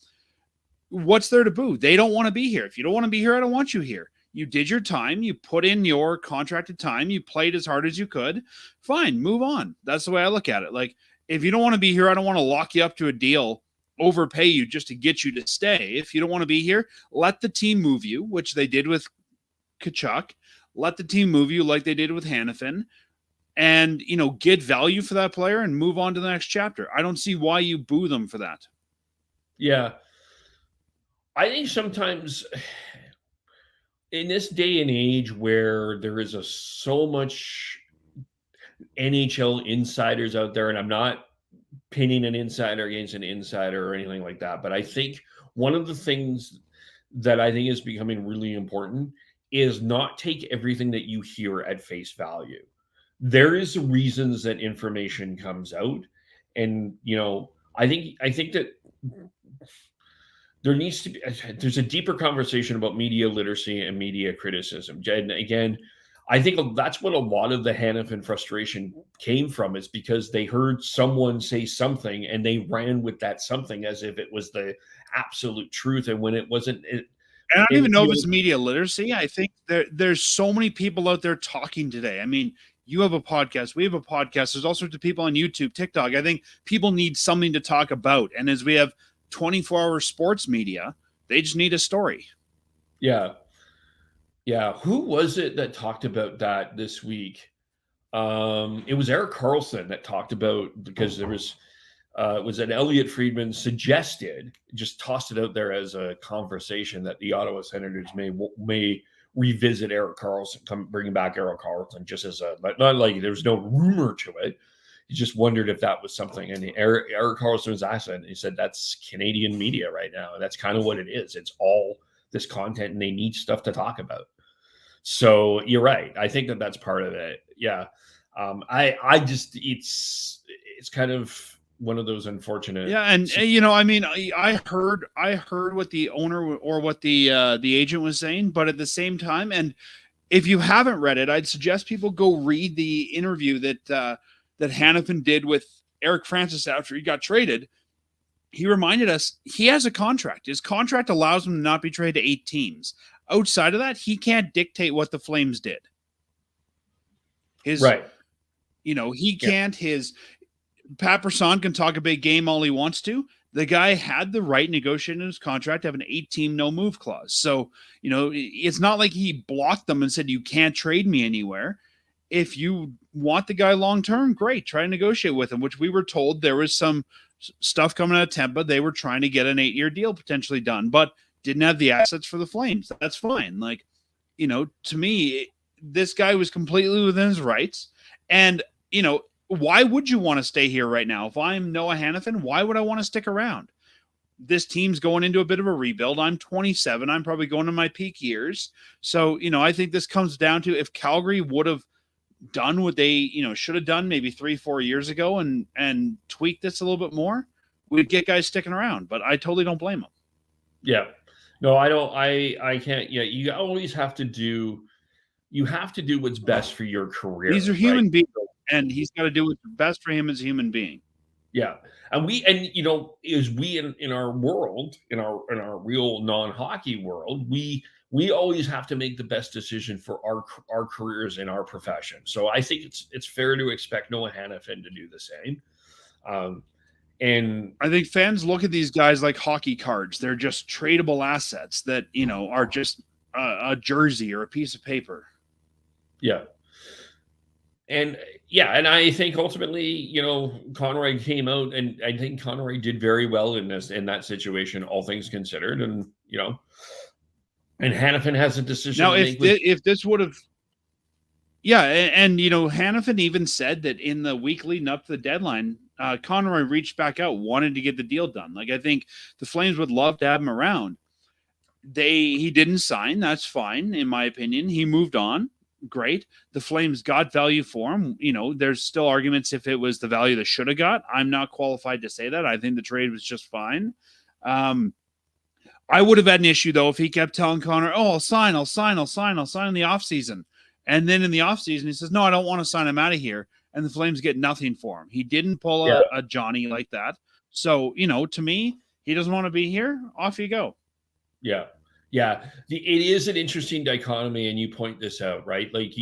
what's there to boo? They don't want to be here. If you don't want to be here, I don't want you here. You did your time. You put in your contracted time. You played as hard as you could. Fine, move on. That's the way I look at it. Like, if you don't want to be here, I don't want to lock you up to a deal, overpay you just to get you to stay. If you don't want to be here, let the team move you, which they did with Tkachuk. Let the team move you like they did with Hanifin, and, get value for that player and move on to the next chapter. I don't see why you boo them for that. Yeah. I think sometimes in this day and age where there is so much NHL insiders out there, and I'm not pinning an insider against an insider or anything like that, but I think one of the things that I think is becoming really important is not take everything that you hear at face value. There is reasons that information comes out, and I think that there's a deeper conversation about media literacy and media criticism. And again, I think that's what a lot of the Hanifin frustration came from, is because they heard someone say something and they ran with that something as if it was the absolute truth, and when it wasn't. And I don't even know if it's media literacy. I think there's so many people out there talking today. I mean, you have a podcast. We have a podcast. There's all sorts of people on YouTube, TikTok. I think people need something to talk about. And as we have 24-hour sports media, they just need a story. Yeah. Yeah. Who was it that talked about that this week? It was Erik Karlsson that talked about, because there was an Elliot Friedman suggested, just tossed it out there as a conversation, that the Ottawa Senators may revisit Erik Karlsson, bringing back Erik Karlsson, just as not like there's no rumor to it. He just wondered if that was something. And Erik Karlsson was asked, and he said, that's Canadian media right now. And that's kind of what it is. It's all this content, and they need stuff to talk about. So you're right. I think that's part of it. Yeah. I just, it's kind of one of those unfortunate. Yeah. And I mean, I heard what the owner or what the agent was saying, but at the same time, and if you haven't read it, I'd suggest people go read the interview that Hanifin did with Eric Francis after he got traded. He reminded us he has a contract. His contract allows him to not be traded to 8 teams. Outside of that, he can't dictate what the Flames did. Right. He can't. Pat Brisson can talk a big game all he wants to. The guy had the right, negotiated in his contract, to have an 8-team no-move clause. So, it's not like he blocked them and said, you can't trade me anywhere. If you want the guy long-term, great. Try to negotiate with him, which we were told there was some stuff coming out of Tampa. They were trying to get an 8-year deal potentially done, but didn't have the assets for the Flames. That's fine. Like, to me, this guy was completely within his rights. And, why would you want to stay here right now? If I'm Noah Hanifin, why would I want to stick around? This team's going into a bit of a rebuild. I'm 27. I'm probably going to my peak years. So, I think this comes down to, if Calgary would have done what they, should have done maybe 3-4 years ago and tweaked this a little bit more, we'd get guys sticking around. But I totally don't blame them. Yeah. No, I don't. I can't. Yeah. You always have to do what's best for your career. These are human beings, and he's got to do what's best for him as a human being. Yeah. And we in our world, in our real non-hockey world, we always have to make the best decision for our careers in our profession. So I think it's fair to expect Noah Hanifin to do the same. And I think fans look at these guys like hockey cards. They're just tradable assets that, are just a jersey or a piece of paper. Yeah. And I think ultimately, Conroy came out, and I think Conroy did very well in that situation, all things considered. And, and Hanifin has a decision now, to make. If this would have, and Hanifin even said that in the week leading up to the deadline, Conroy reached back out, wanted to get the deal done. Like, I think the Flames would love to have him around. he didn't sign. That's fine, in my opinion. He moved on. Great. The Flames got value for him. There's still arguments if it was the value they should have got. I'm not qualified to say that. I think the trade was just fine. I would have had an issue, though, if he kept telling Connor, I'll sign in the offseason. And then in the offseason, he says, no, I don't want to sign him out of here. And the Flames get nothing for him. He didn't pull a Johnny like that. So, to me, he doesn't want to be here. Off you go. Yeah. Yeah. It is an interesting dichotomy, and you point this out, right? Like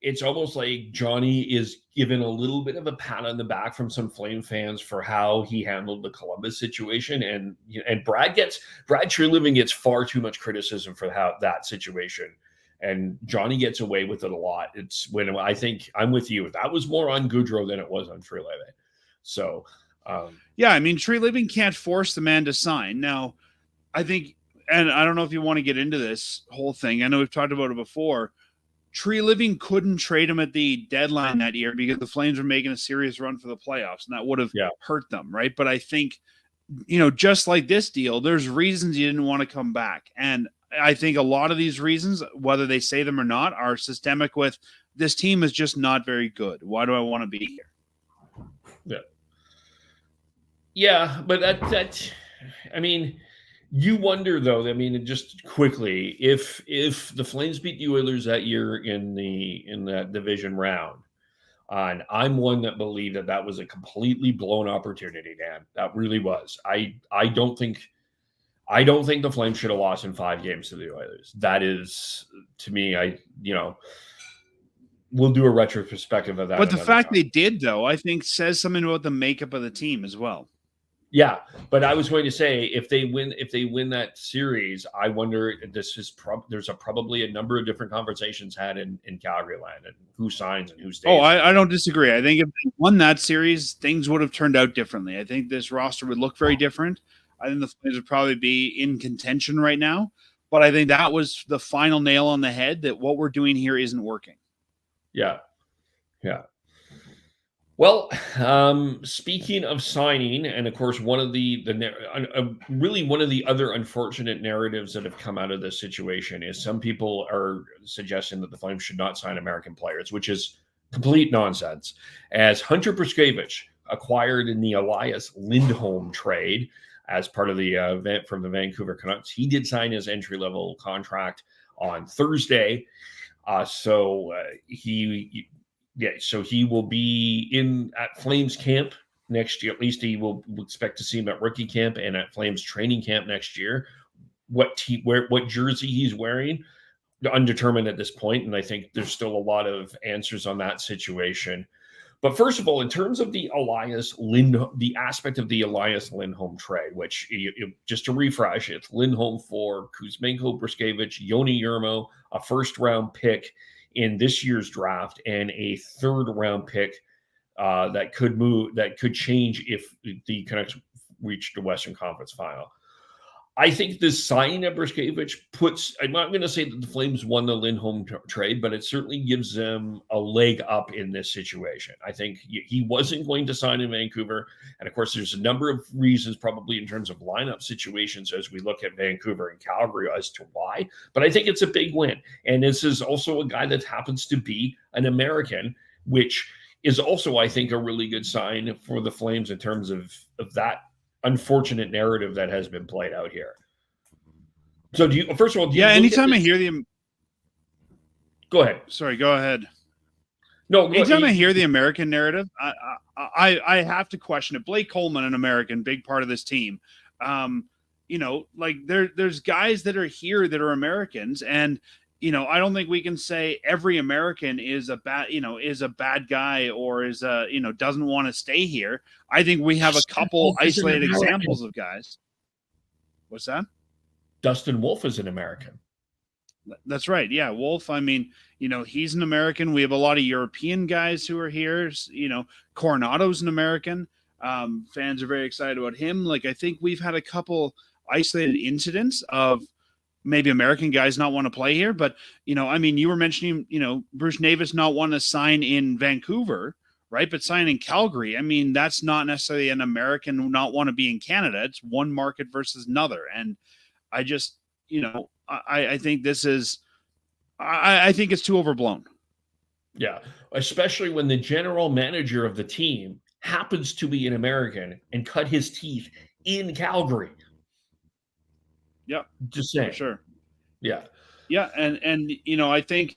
it's almost like Johnny is given a little bit of a pat on the back from some Flame fans for how he handled the Columbus situation. And Brad Treliving gets far too much criticism for that situation. And Johnny gets away with it a lot. It's when I think I'm with you. That was more on Goudreau than it was on Treliving. So, Treliving can't force the man to sign. Now, I think, and I don't know if you want to get into this whole thing. I know we've talked about it before. Treliving couldn't trade him at the deadline that year because the Flames were making a serious run for the playoffs, and that would have hurt them, right? But I think, just like this deal, there's reasons you didn't want to come back. And I think a lot of these reasons, whether they say them or not, are systemic with this team is just not very good. Why do I want to be here? Yeah. Yeah, but you wonder, though, just quickly, if the Flames beat the Oilers that year in that division round, and I'm one that believed that was a completely blown opportunity, Dan. That really was. I don't think the Flames should have lost in 5 games to the Oilers. That is, to me, we'll do a retrospective of that. But the fact they did, though, I think says something about the makeup of the team as well. Yeah, but I was going to say if they win that series, I wonder there's probably a number of different conversations had in Calgary land and who signs and who stays. Oh, I don't disagree. I think if they won that series, things would have turned out differently. I think this roster would look very different. I think the Flames would probably be in contention right now, but I think that was the final nail on the head that what we're doing here isn't working. Yeah. Yeah. Well, speaking of signing, and of course, one of the other unfortunate narratives that have come out of this situation is some people are suggesting that the Flames should not sign American players, which is complete nonsense. As Hunter Brzustewicz acquired in the Elias Lindholm trade as part of the event from the Vancouver Canucks, he did sign his entry-level contract on Thursday. So he will be at Flames camp next year. At least we'll expect to see him at rookie camp and at Flames training camp next year. What jersey he's wearing, undetermined at this point, and I think there's still a lot of answers on that situation. But first of all, in terms of the aspect of the Elias Lindholm trade, which just to refresh, it's Lindholm for Kuzmenko, Brzustewicz, Yoni Yermo, a first-round pick in this year's draft, and a third-round pick that could change if the Canucks reach the Western Conference Final. I think the signing of Brzustewicz I'm not going to say that the Flames won the Lindholm trade, but it certainly gives them a leg up in this situation. I think he wasn't going to sign in Vancouver. And of course, there's a number of reasons, probably in terms of lineup situations, as we look at Vancouver and Calgary as to why. But I think it's a big win. And this is also a guy that happens to be an American, which is also, I think, a really good sign for the Flames in terms of that unfortunate narrative that has been played out here. So anytime I hear the go ahead. Sorry, go ahead. No, anytime I hear the American narrative, I have to question it. Blake Coleman, an American, big part of this team. There's guys that are here that are Americans, and I don't think we can say every American is a bad guy or doesn't want to stay here. I think we have a couple isolated examples of guys. What's that? Dustin Wolf is an American. That's right. Yeah. Wolf. He's an American. We have a lot of European guys who are here. Coronado's an American. Fans are very excited about him. I think we've had a couple isolated incidents of maybe American guys not want to play here, but you were mentioning, Bruce Navis not want to sign in Vancouver, right? But sign in Calgary. That's not necessarily an American not want to be in Canada. It's one market versus another. And I just, I think this is, I think it's too overblown. Yeah, especially when the general manager of the team happens to be an American and cut his teeth in Calgary. Yeah, just saying. for sure. Yeah, Yeah, and I think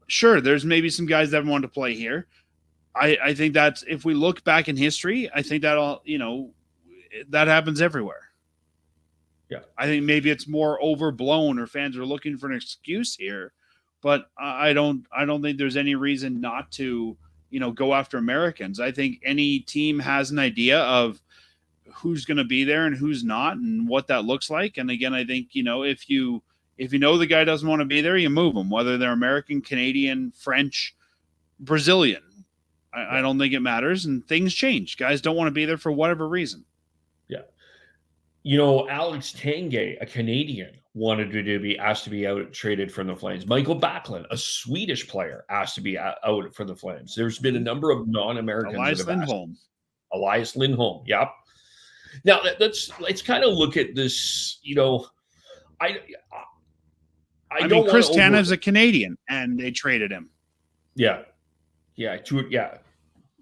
sure there's maybe some guys that want to play here. I think that's, if we look back in history, I think that all that happens everywhere. Yeah, I think maybe it's more overblown, or fans are looking for an excuse here, but I don't think there's any reason not to go after Americans. I think any team has an idea of who's going to be there and who's not, and what that looks like. And again, I think if you know the guy doesn't want to be there, you move them, whether they're American, Canadian, French, Brazilian. I don't think it matters, and things change. Guys don't want to be there for whatever reason. Yeah. Alex Tanguay, a Canadian, wanted to be asked to be out traded from the Flames. Michael Backlund, a Swedish player, asked to be out for the Flames. There's been a number of non-Americans. Elias Lindholm. Elias Lindholm. Yep. Now let's kind of look at this. I mean, Chris Tanev's a Canadian, and they traded him. Yeah.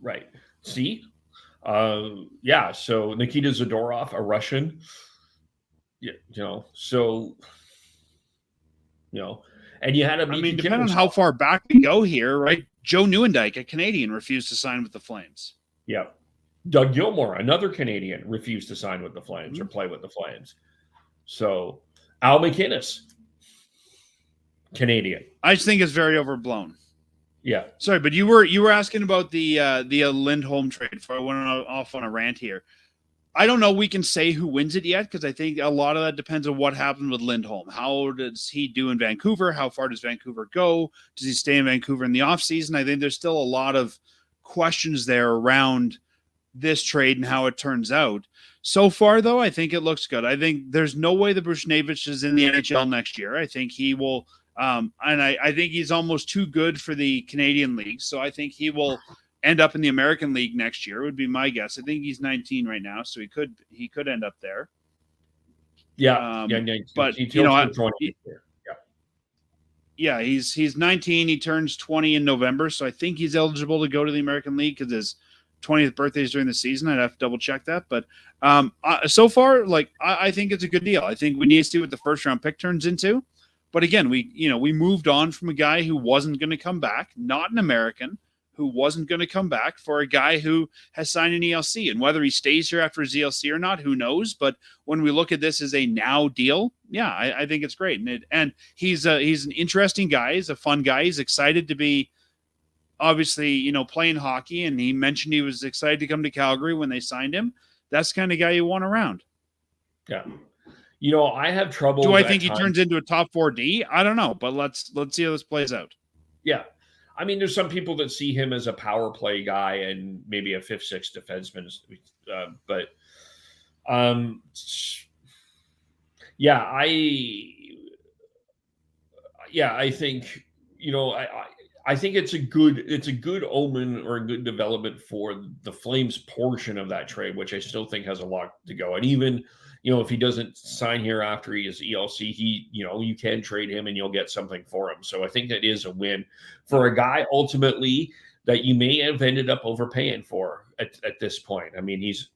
Right. See? Yeah. So Nikita Zadorov, a Russian. Yeah. And you had a. Depending on how far back we go here, right? Joe Nieuwendyk, a Canadian, refused to sign with the Flames. Yeah. Doug Gilmour, another Canadian, refused to sign with the Flames or play with the Flames. So Al McInnes, Canadian. I just think it's very overblown. Yeah. Sorry, but you were asking about the Lindholm trade before I went off on a rant here. I don't know we can say who wins it yet, because I think a lot of that depends on what happens with Lindholm. How does he do in Vancouver? How far does Vancouver go? Does he stay in Vancouver in the offseason? I think there's still a lot of questions there around this trade and how it turns out. So far, though, I think it looks good. I think there's no way that Brzustewicz is in the NHL next year. I think he will and I think he's almost too good for the Canadian League. So I think he will end up in the American League next year, would be my guess. I think he's 19 right now, so he could end up there. Yeah. But he's 19. He turns 20 in November, so I think he's eligible to go to the American League because his 20th birthday is during the season. I'd have to double check that. But so far, I think it's a good deal. I think we need to see what the first round pick turns into. But again, we moved on from a guy who wasn't going to come back, not an American, who wasn't going to come back, for a guy who has signed an ELC. And whether he stays here after his ELC or not, who knows? But when we look at this as a now deal, yeah, I think it's great. And he's an interesting guy. He's a fun guy. He's excited to be, obviously, playing hockey. And he mentioned he was excited to come to Calgary when they signed him. That's the kind of guy you want around. Yeah. I have trouble. Do I think he turns into a top 4D? I don't know, but let's see how this plays out. Yeah. I mean, there's some people that see him as a power play guy and maybe a 5th, 6th defenseman. I think, I think it's a good omen or a good development for the Flames portion of that trade, which I still think has a lot to go. And even, if he doesn't sign here after he is ELC, you can trade him and you'll get something for him. So I think that is a win for a guy ultimately that you may have ended up overpaying for at this point. I mean, he's,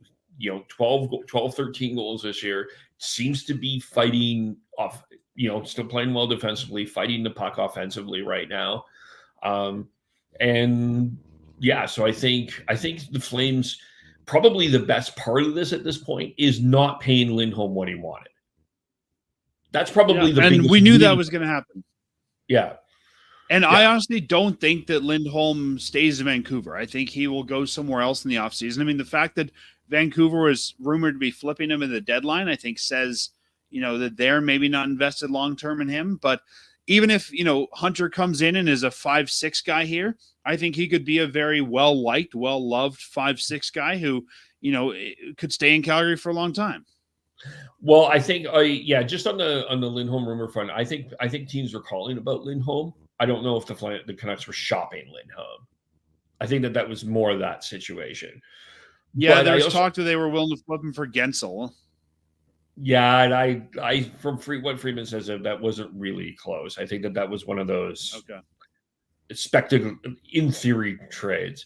12, 13 goals this year, seems to be fighting off, still playing well defensively, fighting the puck offensively right now. So I think the Flames, probably the best part of this at this point is not paying Lindholm what he wanted. That's probably the biggest. And we knew that was going to happen. Yeah. And I honestly don't think that Lindholm stays in Vancouver. I think he will go somewhere else in the offseason. I mean, the fact that Vancouver was rumored to be flipping him at the deadline, I think says, that they're maybe not invested long-term in him. But even if, Hunter comes in and is a 5'6" guy here, I think he could be a very well-liked, well-loved 5'6" guy who, could stay in Calgary for a long time. Well, I think, just on the Lindholm rumor front, I think teams were calling about Lindholm. I don't know if the Canucks were shopping Lindholm. I think that was more of that situation. Yeah, there was talk that they were willing to flip him for Gensel. Yeah, and I from what Freeman says that wasn't really close. I think that was one of those Okay. spectacle in theory trades.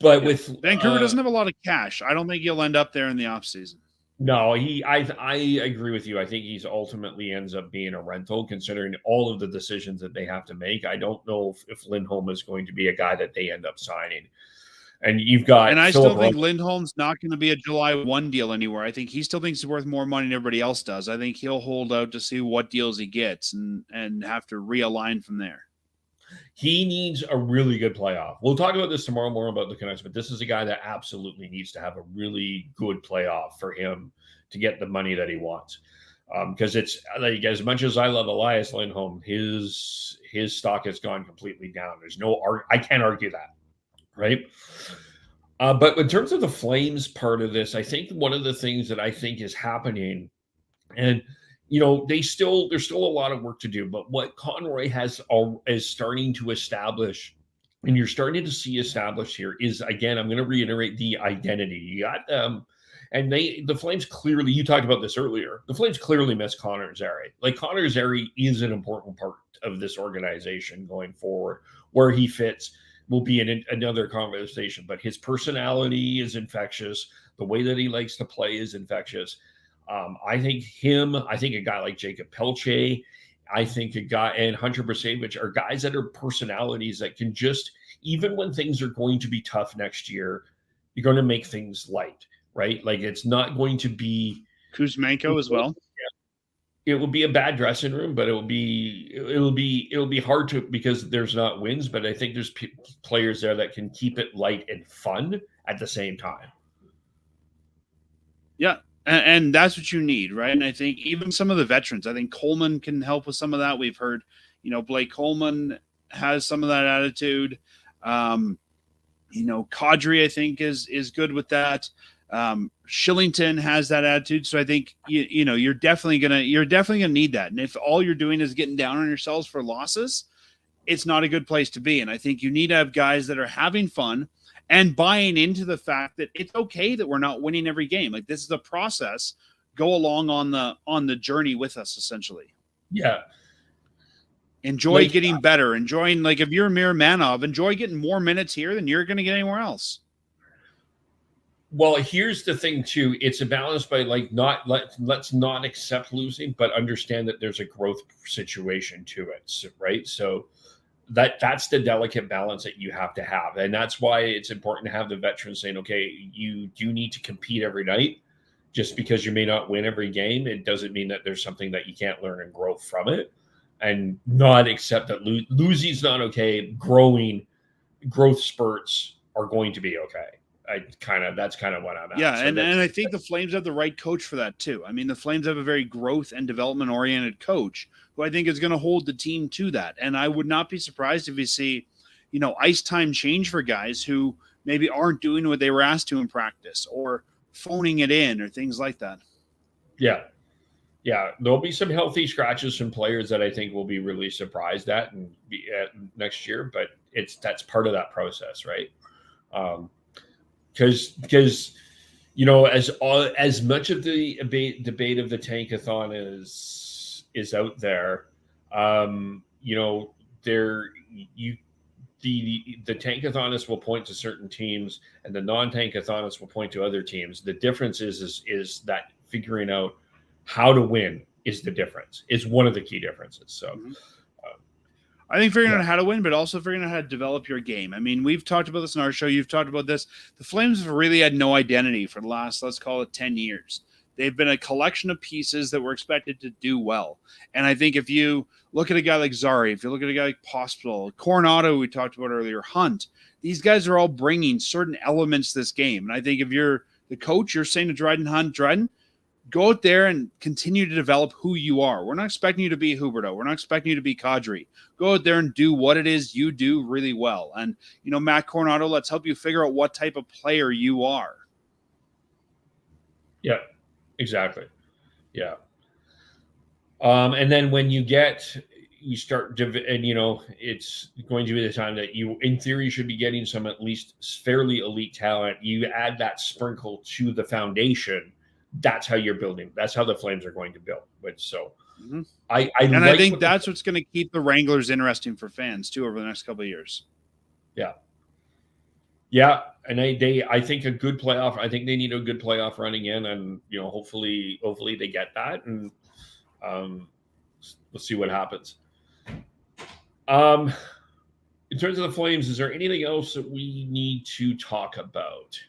But with Vancouver doesn't have a lot of cash. I don't think he'll end up there in the offseason. no, I agree with you. I think he's ultimately ends up being a rental, considering all of the decisions that they have to make. I don't know if Lindholm is going to be a guy that they end up signing. And you've got And I Philip still think Lindholm's not going to be a July 1 deal anywhere. I think he still thinks he's worth more money than everybody else does. I think he'll hold out to see what deals he gets and have to realign from there. He needs a really good playoff. We'll talk about this tomorrow more about the Canucks, but this is a guy that absolutely needs to have a really good playoff for him to get the money that he wants. Because it's like, as much as I love Elias Lindholm, his stock has gone completely down. There's no I can't argue that, right? But in terms of the Flames part of this, I think one of the things that I think is happening, and there's still a lot of work to do, but what Conroy is starting to establish, and you're starting to see established here, is, again, I'm going to reiterate the identity. You got and the Flames clearly, you talked about this earlier, the Flames clearly miss Connor Zary. Like, Connor Zary is an important part of this organization going forward. Where he fits will be in another conversation, but his personality is infectious. The way that he likes to play is infectious. I think a guy like Jacob Pelche, I think a guy and Hunter Brzustewicz are guys that are personalities that can just, even when things are going to be tough next year, you're going to make things light, right? Like, it's not going to be Kuzmenko as well. It will be a bad dressing room, but it'll be hard to, because there's not wins, but I think there's players there that can keep it light and fun at the same time. Yeah. And that's what you need, right? And I think even some of the veterans, I think Coleman can help with some of that. We've heard, Blake Coleman has some of that attitude. Kadri, I think is good with that. Shillington has that attitude. So I think, you're definitely gonna need that. And if all you're doing is getting down on yourselves for losses, it's not a good place to be. And I think you need to have guys that are having fun and buying into the fact that it's okay that we're not winning every game. Like, this is the process. Go along on the journey with us, essentially. Yeah. Enjoy getting better. Enjoying, like, if you're Mir Manov, enjoy getting more minutes here than you're going to get anywhere else. Well, here's the thing too. It's a balance by, like, let's not accept losing, but understand that there's a growth situation to it, right? So that's the delicate balance that you have to have. And that's why it's important to have the veterans saying, okay, you do need to compete every night. Just because you may not win every game, it doesn't mean that there's something that you can't learn and grow from it, and not accept that losing's not okay. Growth spurts are going to be okay. That's kind of what I'm at. Yeah, so and I think the Flames have the right coach for that too. I mean, the Flames have a very growth and development oriented coach who I think is going to hold the team to that. And I would not be surprised if you see, ice time change for guys who maybe aren't doing what they were asked to in practice, or phoning it in, or things like that. Yeah. There'll be some healthy scratches from players that I think will be really surprised at next year, but that's part of that process, right? Because as much of the debate of the tankathon is out there, the tankathonists will point to certain teams, and the non-tankathonists will point to other teams. The difference is that figuring out how to win is the difference. It's one of the key differences. So. I think figuring out how to win, but also figuring out how to develop your game. I mean, we've talked about this in our show. You've talked about this. The Flames have really had no identity for the last, let's call it 10 years. They've been a collection of pieces that were expected to do well. And I think if you look at a guy like Zary, if you look at a guy like Pospisil, Coronado, we talked about earlier, Hunt, these guys are all bringing certain elements to this game. And I think if you're the coach, you're saying to Dryden Hunt, Dryden, go out there and continue to develop who you are. We're not expecting you to be Huberdeau. We're not expecting you to be Kadri. Go out there and do what it is you do really well. And, Matt Coronado, let's help you figure out what type of player you are. Yeah, exactly. Yeah. And then when you start, and it's going to be the time that you, in theory, should be getting some at least fairly elite talent. You add that sprinkle to the foundation that's how you're building. That's how the Flames are going to build. But so Mhm. I I think that's what's going to keep the Wranglers interesting for fans too over the next couple of years. Yeah, and I think a good playoff. I think they need a good playoff run again, and hopefully they get that, and we'll see what happens. In terms of the Flames, is there anything else that we need to talk about?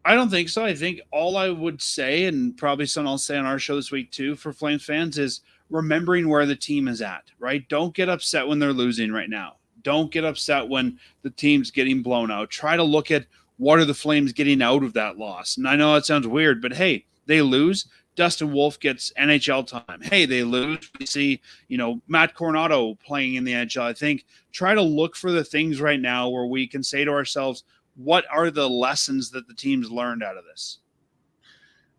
I don't think so. I think all I would say, and probably something I'll say on our show this week too for Flames fans, is remembering where the team is at, right? Don't get upset when they're losing right now. Don't get upset when the team's getting blown out. Try to look at what are the Flames getting out of that loss. And I know that sounds weird, but hey, they lose. Dustin Wolf gets NHL time. Hey, they lose. We see, Matt Coronado playing in the NHL. I think try to look for the things right now where we can say to ourselves, what are the lessons that the team's learned out of this?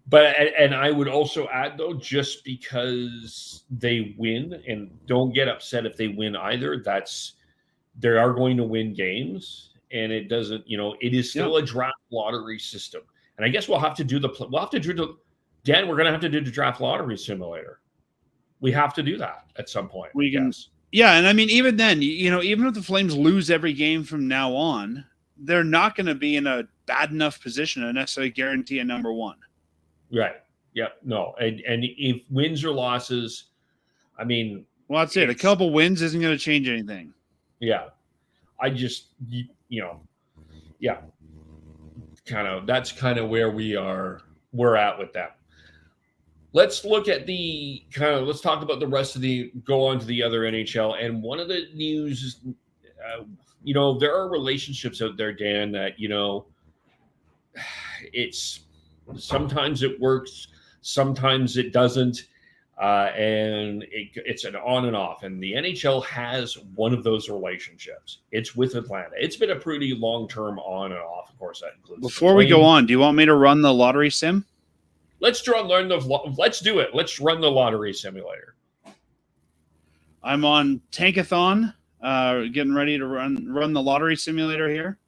But and I would also add though, just because they win, and don't get upset if they win either. They are going to win games, and it doesn't. It is still a draft lottery system, and I guess we'll have to do Dan. We're going to have to do the draft lottery simulator. We have to do that at some point. We can, yeah, and I mean, even then, even if the Flames lose every game from now on, they're not going to be in a bad enough position to necessarily guarantee a number one. Right. Yeah. No. And if wins or losses, I mean, well, that's it. A couple wins isn't going to change anything. Yeah. I just, yeah. That's kind of where we're at with that. Let's look at let's talk about the rest of go on to the other NHL. And one of the news is, there are relationships out there, Dan, that, it's sometimes it works, sometimes it doesn't. And it's an on and off. And the NHL has one of those relationships. It's with Atlanta. It's been a pretty long-term on and off. Of course, that includes. Before we go on, do you want me to run the lottery sim? Let's do it. Let's run the lottery simulator. I'm on Tankathon, getting ready to run the lottery simulator here.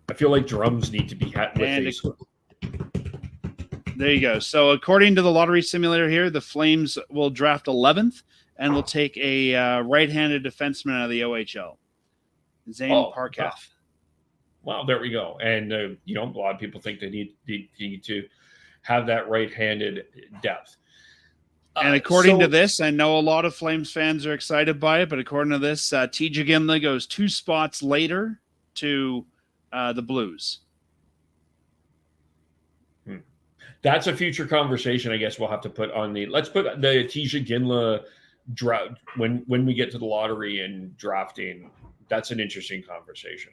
I feel like drums need to be had with these. There you go. So according to the lottery simulator here, the Flames will draft 11th and will take a right-handed defenseman out of the OHL, Zane Parketh. Wow, there we go. And, a lot of people think they need to have that right-handed depth. And according to this, I know a lot of Flames fans are excited by it, but according to this, TJ Gimli goes 2 spots later to the Blues. That's a future conversation, I guess we'll have to put on let's put the TJ Gimli draft when we get to the lottery and drafting. That's an interesting conversation.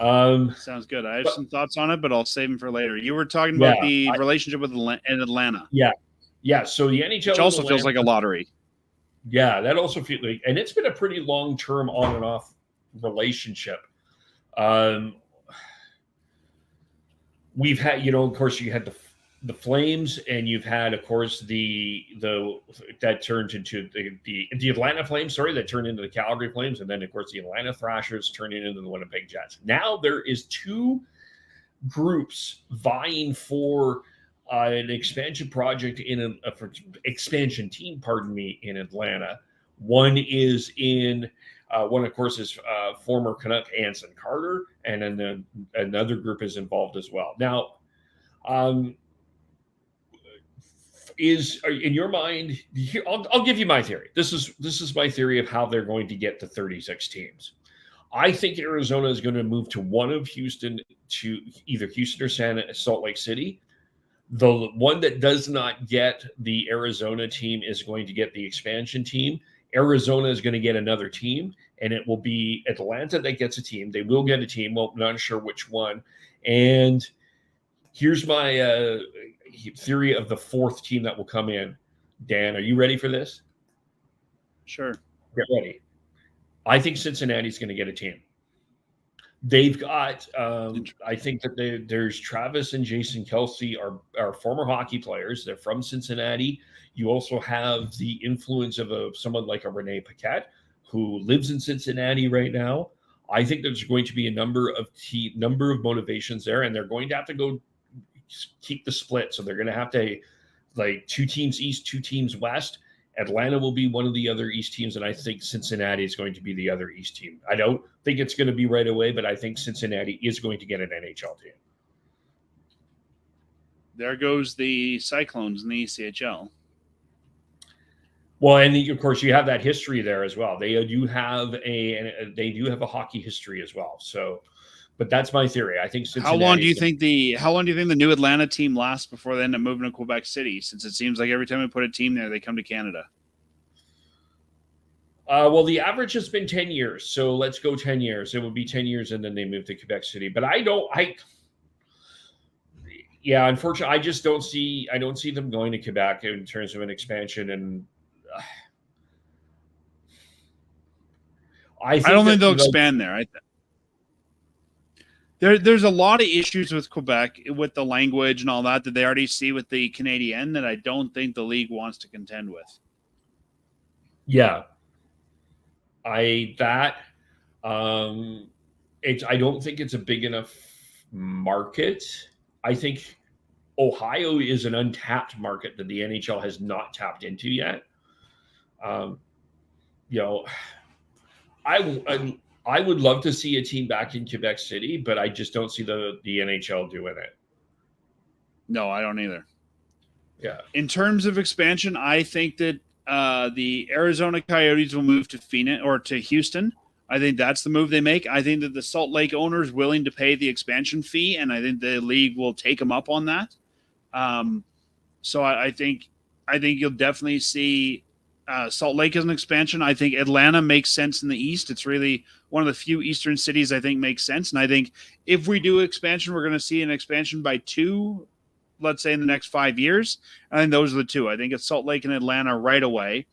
Sounds good. I have some thoughts on it, but I'll save them for later. You were talking about the relationship with Atlanta. Yeah. So the NHL, which also feels like a lottery. Yeah, that also feels like, and it's been a pretty long-term on and off relationship. We've had, of course, you had the Flames, and you've had, of course, that turned into the Atlanta Flames, that turned into the Calgary Flames, and then, of course, the Atlanta Thrashers turning into the Winnipeg Jets. Now there is 2 groups vying for an expansion project expansion team, in Atlanta. One is one, of course, is former Canuck Anson Carter, and then another group is involved as well. Now, in your mind, I'll give you my theory. This is my theory of how they're going to get to 36 teams. I think Arizona is going to move to one of Houston, to either Houston or Salt Lake City. The one that does not get the Arizona team is going to get the expansion team. Arizona is going to get another team, and it will be Atlanta that gets a team. They will get a team. Well, not sure which one. And here's my theory of the 4th team that will come in. Dan, are you ready for this? Sure. Get ready. I think Cincinnati's going to get a team. They've got, I think that there's Travis and Jason Kelsey are former hockey players. They're from Cincinnati. You also have the influence of someone like a Rene Paquette, who lives in Cincinnati right now. I think there's going to be a number of motivations there, and they're going to have to go keep the split. So they're going to have to, like, 2 teams East, 2 teams West. Atlanta will be one of the other East teams, and I think Cincinnati is going to be the other East team. I don't think it's going to be right away, but I think Cincinnati is going to get an NHL team. There goes the Cyclones in the ECHL. Well, and of course you have that history there as well. They do have a hockey history as well. So, but that's my theory. I think Cincinnati. How long do you think the new Atlanta team lasts before they end up moving to Quebec City? Since it seems like every time we put a team there, they come to Canada. Well, the average has been 10 years. So let's go 10 years. It would be 10 years, and then they move to Quebec City. But unfortunately, I just don't see them going to Quebec in terms of an expansion. And I don't think they'll expand there. There's a lot of issues with Quebec with the language and all that they already see with the Canadian that I don't think the league wants to contend with. Yeah. I don't think it's a big enough market. I think Ohio is an untapped market that the NHL has not tapped into yet. I would love to see a team back in Quebec City, but I just don't see the NHL doing it. No, I don't either. Yeah. In terms of expansion, I think that the Arizona Coyotes will move to Phoenix or to Houston. I think that's the move they make. I think that the Salt Lake owner is willing to pay the expansion fee, and I think the league will take them up on that. So I think you'll definitely see Salt Lake as an expansion. I think Atlanta makes sense in the East. It's really one of the few Eastern cities I think makes sense. And I think if we do expansion, we're going to see an expansion by 2, let's say in the next 5 years. I think those are the 2. I think it's Salt Lake and Atlanta right away.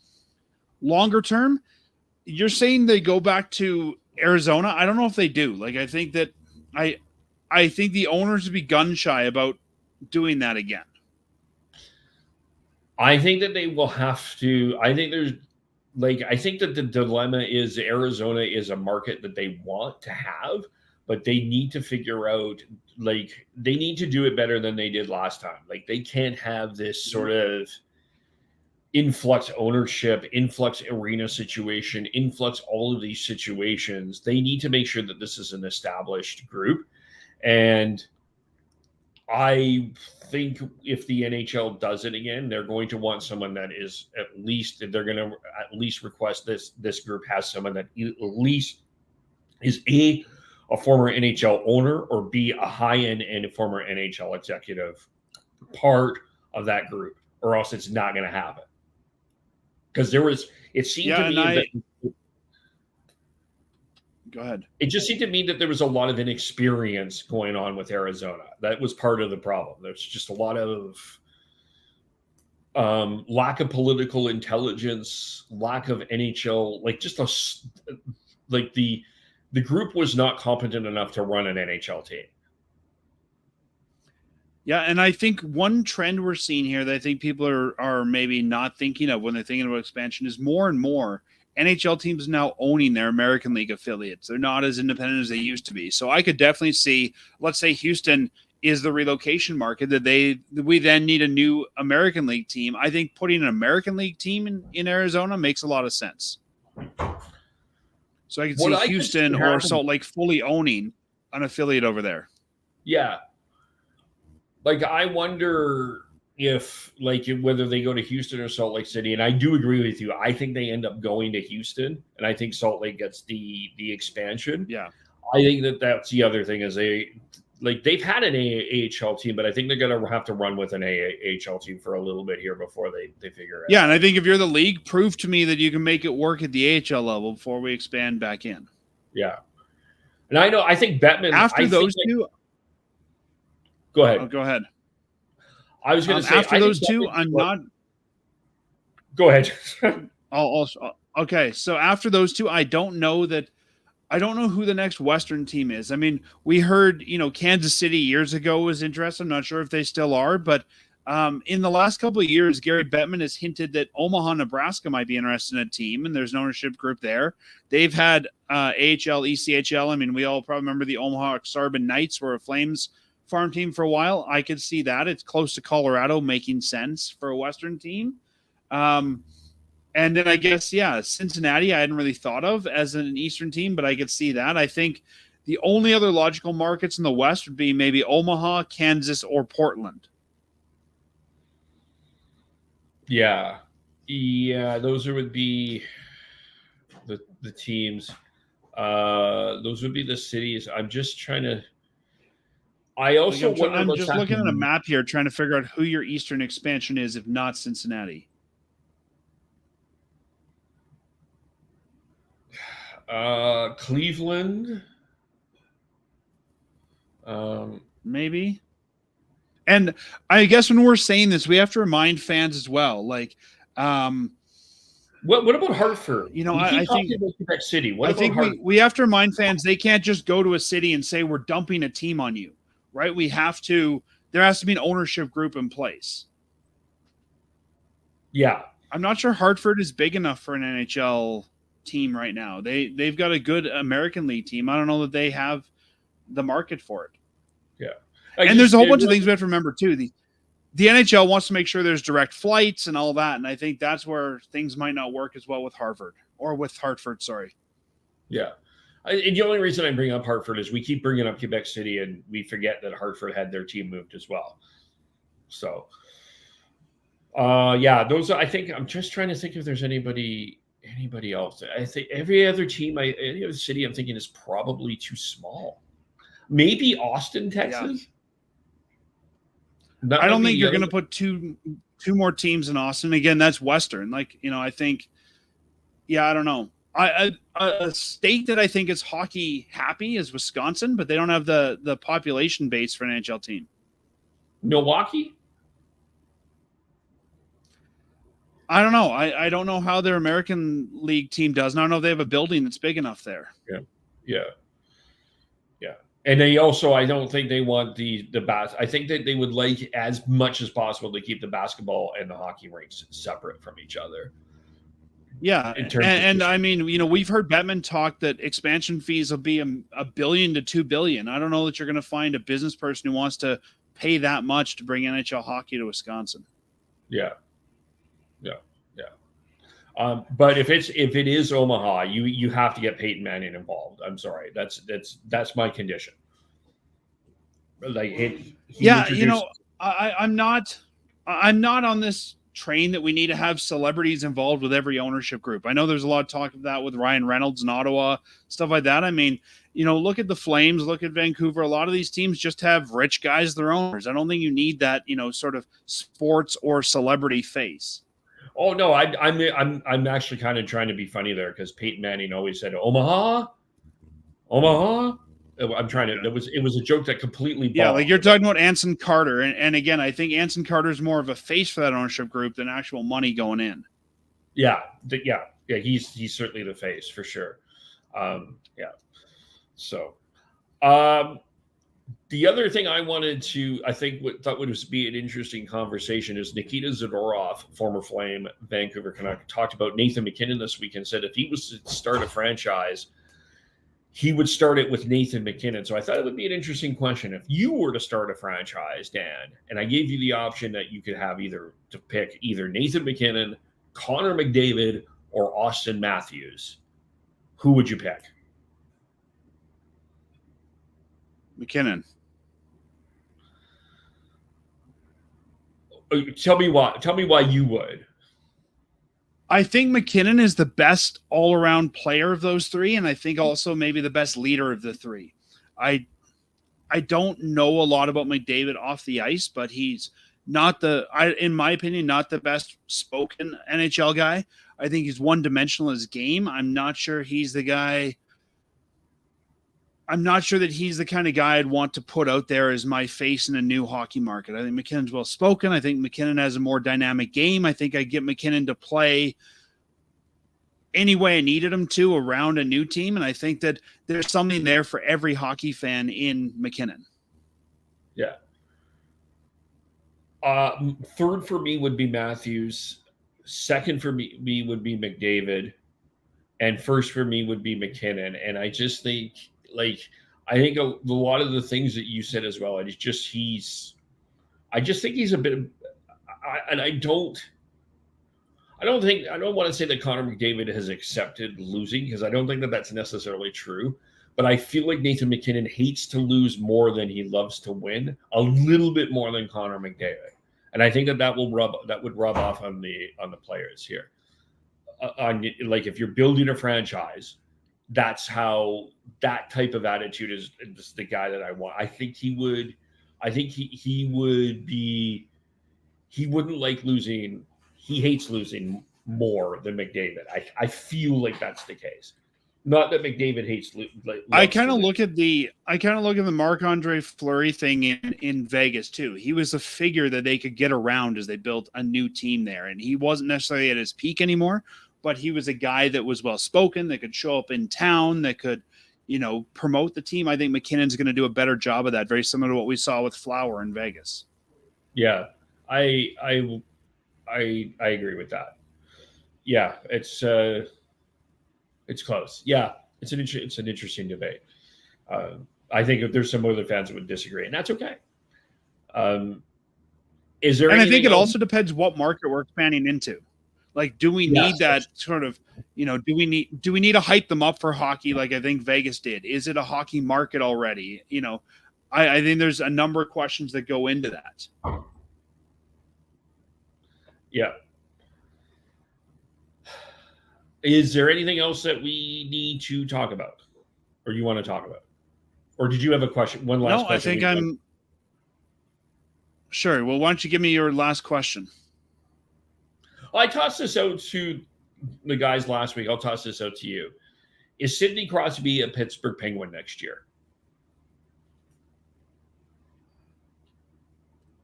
Longer term, you're saying they go back to Arizona. I don't know if they do. Like, I think that I think the owners would be gun shy about doing that again. I think that they will have to. I think that the dilemma is Arizona is a market that they want to have, but they need to figure out, like, they need to do it better than they did last time. Like, they can't have this sort of influx ownership, influx arena situation, influx all of these situations. They need to make sure that this is an established group. And I think if the NHL does it again, they're going to want someone that is they're going to at least request this group has someone that at least is a former NHL owner, or B, a high-end and a former NHL executive part of that group, or else it's not going to happen. Because it seemed to me Go ahead. It just seemed to me that there was a lot of inexperience going on with Arizona. That was part of the problem. There's just a lot of lack of political intelligence, lack of NHL, the group was not competent enough to run an NHL team. Yeah, and I think one trend we're seeing here that I think people are maybe not thinking of when they're thinking about expansion is more and more NHL teams now owning their American League affiliates. They're not as independent as they used to be. So I could definitely see, let's say Houston is the relocation market, that we then need a new American League team. I think putting an American League team in Arizona makes a lot of sense. So I could see Houston or Salt Lake fully owning an affiliate over there. Yeah. Like, I wonder if, like, whether they go to Houston or Salt Lake City. And I do agree with you. I think they end up going to Houston, and I think Salt Lake gets the expansion. Yeah. I think that's the other thing is they've had an AHL team, but I think they're going to have to run with an AHL team for a little bit here before they figure it out. Yeah, and I think if you're the league, prove to me that you can make it work at the AHL level before we expand back in. Yeah. And I think Bettman... After those two... Go ahead. Oh, go ahead. I was going to say... After those two, I'm not... Go ahead. Okay, so after those two, I don't know who the next Western team is. I mean, we heard, Kansas City years ago was interested. I'm not sure if they still are, but In the last couple of years, Gary Bettman has hinted that Omaha, Nebraska might be interested in a team, and there's an ownership group there. They've had AHL, ECHL. I mean, we all probably remember the Omaha Exarban Knights were a Flames farm team for a while. I could see that. It's close to Colorado, making sense for a Western team. And then I guess, Cincinnati I hadn't really thought of as an Eastern team, but I could see that. I think the only other logical markets in the West would be maybe Omaha, Kansas, or Portland. Yeah. Those would be the teams. Those would be the cities. I'm just trying to. I'm just looking at a map here, trying to figure out who your Eastern expansion is, if not Cincinnati. Cleveland. Maybe. And I guess when we're saying this, we have to remind fans as well. Like, what about Hartford? I think about Quebec City. I think we have to remind fans they can't just go to a city and say we're dumping a team on you, right? There has to be an ownership group in place. Yeah. I'm not sure Hartford is big enough for an NHL team right now. They've got a good American League team. I don't know that they have the market for it. Yeah. And there's a whole bunch of things we have to remember too. The NHL wants to make sure there's direct flights and all that, and I think that's where things might not work as well with Hartford. Sorry. Yeah. And the only reason I bring up Hartford is we keep bringing up Quebec City, and we forget that Hartford had their team moved as well. So, those. I think I'm just trying to think if there's anybody else. I think every other team, any other city, I'm thinking is probably too small. Maybe Austin, Texas. I don't think you're going to put two more teams in Austin. Again, that's Western. I think, I don't know. A state that I think is hockey happy is Wisconsin, but they don't have the population base for an NHL team. Milwaukee? I don't know. I don't know how their American League team does. And I don't know if they have a building that's big enough there. Yeah. And they also, I don't think they want the I think that they would like as much as possible to keep the basketball and the hockey rinks separate from each other. Yeah. And I mean, we've heard Bettman talk that expansion fees will be $1 billion to $2 billion. I don't know that you're going to find a business person who wants to pay that much to bring NHL hockey to Wisconsin. Yeah. But if it is Omaha, you have to get Peyton Manning involved. I'm sorry, that's my condition. I'm not on this train that we need to have celebrities involved with every ownership group. I know there's a lot of talk of that with Ryan Reynolds in Ottawa, stuff like that. I mean, look at the Flames, look at Vancouver. A lot of these teams just have rich guys as their owners. I don't think you need that, sort of sports or celebrity face. Oh no, I'm actually kind of trying to be funny there because Peyton Manning always said Omaha. I'm trying to. It was a joke that completely. Yeah, like you're talking about Anson Carter, and again, I think Anson Carter is more of a face for that ownership group than actual money going in. Yeah. He's certainly the face for sure. So, the other thing I thought would be an interesting conversation is Nikita Zadorov, former Flame, Vancouver Canuck, talked about Nathan MacKinnon this week and said if he was to start a franchise, he would start it with Nathan MacKinnon. So I thought it would be an interesting question. If you were to start a franchise, Dan, and I gave you the option that you could have to pick either Nathan MacKinnon, Connor McDavid, or Austin Matthews, who would you pick? MacKinnon. Tell me why you would. I think MacKinnon is the best all-around player of those three, and I think also maybe the best leader of the three. I don't know a lot about McDavid off the ice, but he's not in my opinion, not the best spoken NHL guy. I think he's one-dimensional in his game. I'm not sure he's the guy. I'm not sure that he's the kind of guy I'd want to put out there as my face in a new hockey market. I think MacKinnon's well-spoken. I think MacKinnon has a more dynamic game. I think I'd get MacKinnon to play any way I needed him to around a new team, and I think that there's something there for every hockey fan in MacKinnon. Yeah. Third for me would be Matthews. Second for me would be McDavid. And first for me would be McKinnon. And I just think, I think a lot of the things that you said as well, I just think he's a bit of, I don't want to say that Connor McDavid has accepted losing, because I don't think that that's necessarily true. But I feel like Nathan McKinnon hates to lose more than he loves to win, a little bit more than Connor McDavid. And I think that would rub off on the players here. Like, if you're building a franchise, that's how that type of attitude is the guy that I want. I think he wouldn't like losing. He hates losing more than McDavid. I feel like that's the case. Not that McDavid hates. I kind of look at the Marc-Andre Fleury thing in Vegas too. He was a figure that they could get around as they built a new team there, and he wasn't necessarily at his peak anymore. But he was a guy that was well spoken, that could show up in town, that could, promote the team. I think McKinnon's going to do a better job of that, very similar to what we saw with Flower in Vegas. Yeah, I agree with that. Yeah, it's close. Yeah, it's an interesting debate. I think there's some other fans that would disagree, and that's okay. Is there? And I think it also depends what market we're expanding into. Like, do we need that sort of, do we need to hype them up for hockey like I think Vegas did? Is it a hockey market already? I think there's a number of questions that go into that. Yeah. Is there anything else that we need to talk about, or you want to talk about? Or did you have a question? One last question. No, I think I'm sure. Well, why don't you give me your last question? I tossed this out to the guys last week. I'll toss this out to you. Is Sidney Crosby a Pittsburgh Penguin next year?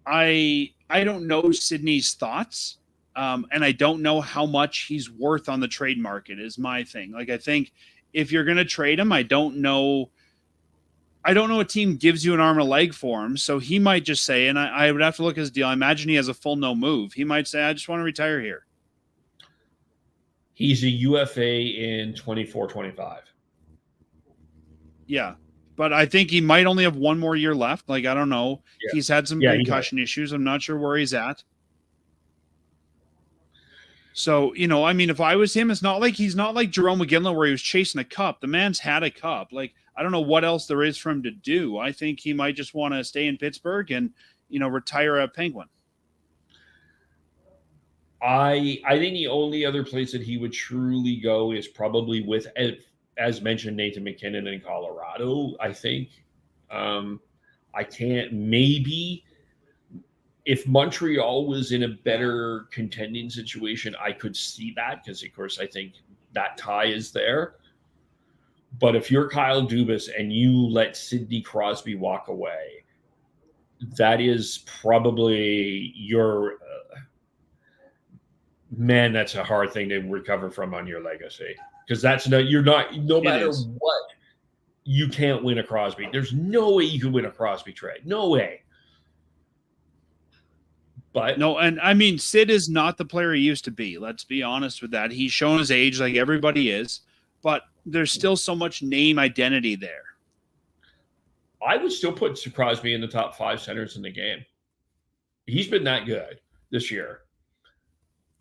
I don't know Sidney's thoughts, and I don't know how much he's worth on the trade market is my thing. Like, I think if you're going to trade him, I don't know a team gives you an arm and a leg for him. So he might just say, and I would have to look at his deal. I imagine he has a full no move. He might say, I just want to retire here. He's a UFA in 24-25. Yeah. But I think he might only have one more year left. Like, I don't know. Yeah. He's had some concussion issues. I'm not sure where he's at. So, if I was him, he's not like Jerome McGinley where he was chasing a cup. The man's had a cup. Like, I don't know what else there is for him to do. I think he might just want to stay in Pittsburgh and, retire a Penguin. I think the only other place that he would truly go is probably with, as mentioned, Nathan McKinnon in Colorado. I think I can't. Maybe if Montreal was in a better contending situation, I could see that, because, of course, I think that tie is there. But if you're Kyle Dubas and you let Sidney Crosby walk away, that is probably your man. That's a hard thing to recover from on your legacy, because no matter what, you can't win a Crosby. There's no way you can win a Crosby trade. No way. But no, and I mean, Sid is not the player he used to be. Let's be honest with that. He's shown his age like everybody is, but there's still so much name identity there. I would still put Crosby in the top 5 centers in the game. He's been that good this year.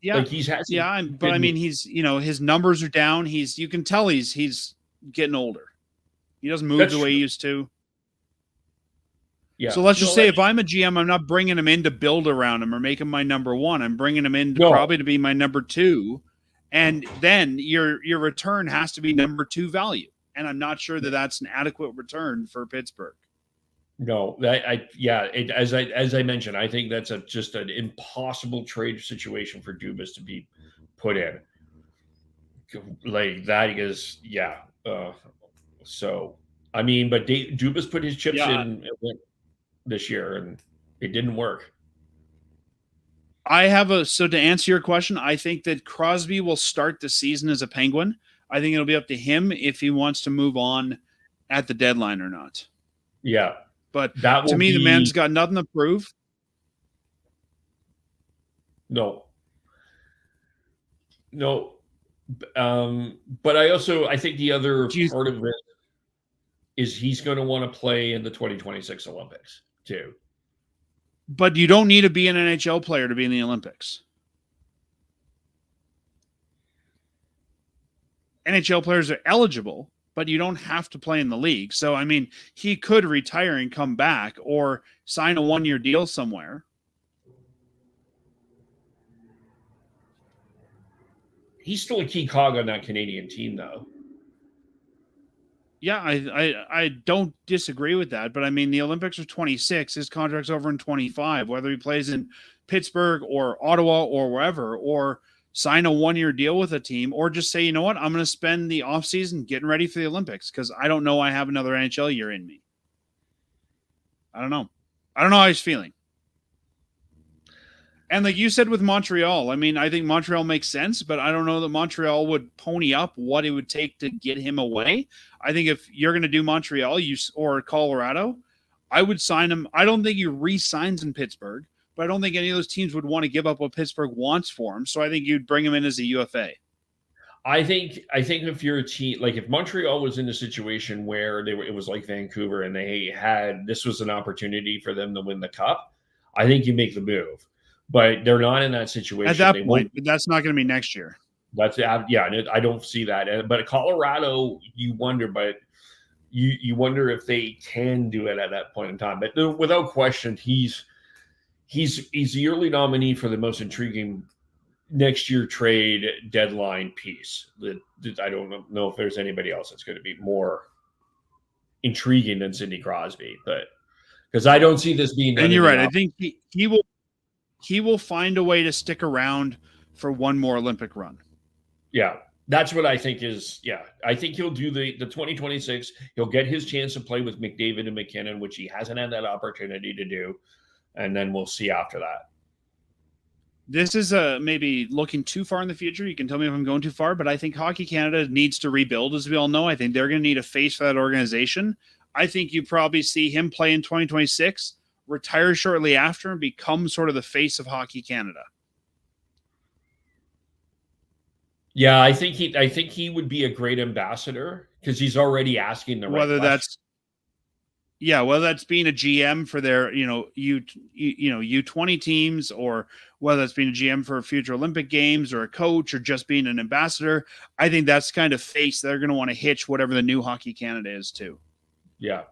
Yeah, like but I mean, he's his numbers are down. You can tell he's getting older. He doesn't move the way he used to. Yeah. So let's just say if I'm a GM, I'm not bringing him in to build around him or make him my number 1. I'm bringing him in probably to be my number 2. And then your return has to be number 2 value. And I'm not sure that that's an adequate return for Pittsburgh. No, as I mentioned, I think that's just an impossible trade situation for Dubas to be put in. Like that is, so, I mean, but Dubas put his chips in this year, and it didn't work. So to answer your question, I think that Crosby will start the season as a Penguin. I think it'll be up to him if he wants to move on at the deadline or not. Yeah. But to me, the man's got nothing to prove. No. But I think the other part of it is he's going to want to play in the 2026 Olympics too. But you don't need to be an NHL player to be in the Olympics. NHL players are eligible, but you don't have to play in the league. So, I mean, he could retire and come back or sign a 1-year deal somewhere. He's still a key cog on that Canadian team, though. Yeah, I don't disagree with that. But, I mean, the Olympics are 26. His contract's over in 25, whether he plays in Pittsburgh or Ottawa or wherever, or sign a 1-year deal with a team, or just say, you know what, I'm going to spend the offseason getting ready for the Olympics because I don't know I have another NHL year in me. I don't know how he's feeling. And like you said with Montreal, I mean, I think Montreal makes sense, but I don't know that Montreal would pony up what it would take to get him away. I think if you're going to do Montreal or Colorado, I would sign him. I don't think he re-signs in Pittsburgh, but I don't think any of those teams would want to give up what Pittsburgh wants for him. So I think you'd bring him in as a UFA. I think if you're a team, like if Montreal was in a situation where it was like Vancouver and this was an opportunity for them to win the cup, I think you make the move. But they're not in that situation. At that point, but that's not going to be next year. I don't see that. But Colorado, you wonder, you wonder if they can do it at that point in time. But without question, he's the early nominee for the most intriguing next year trade deadline piece. I don't know if there's anybody else that's going to be more intriguing than Sidney Crosby, but because I don't see this being. And you're right. I think he will find a way to stick around for one more Olympic run. Yeah, that's what I think is. Yeah, I think he'll do the 2026. He'll get his chance to play with McDavid and McKinnon, which he hasn't had that opportunity to do, and then we'll see after that. This is maybe looking too far in the future. You can tell me if I'm going too far, but I think Hockey Canada needs to rebuild, as we all know. I think they're going to need a face for that organization. I think you probably see him play in 2026. Retire shortly after and become sort of the face of Hockey Canada. Yeah, I think he would be a great ambassador because he's already asking the right whether questions. whether that's being a GM for their U20 teams, or whether that's being a GM for future Olympic Games, or a coach, or just being an ambassador. I think that's kind of face they're going to want to hitch whatever the new Hockey Canada is too. Yeah.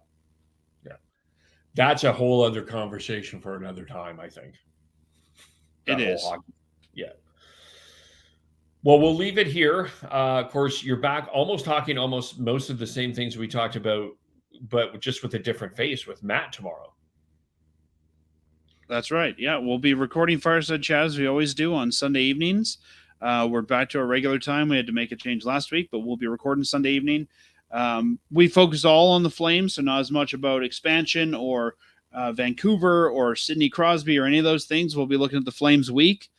That's a whole other conversation for another time, I think. It is. Yeah. Well, we'll leave it here. Of course, you're back talking most of the same things we talked about, but just with a different face with Matt tomorrow. That's right. Yeah, we'll be recording Fireside Chat as we always do on Sunday evenings. We're back to our regular time. We had to make a change last week, but we'll be recording Sunday evening. We focus all on the Flames, so not as much about expansion or Vancouver or Sidney Crosby or any of those things. We'll be looking at the Flames week,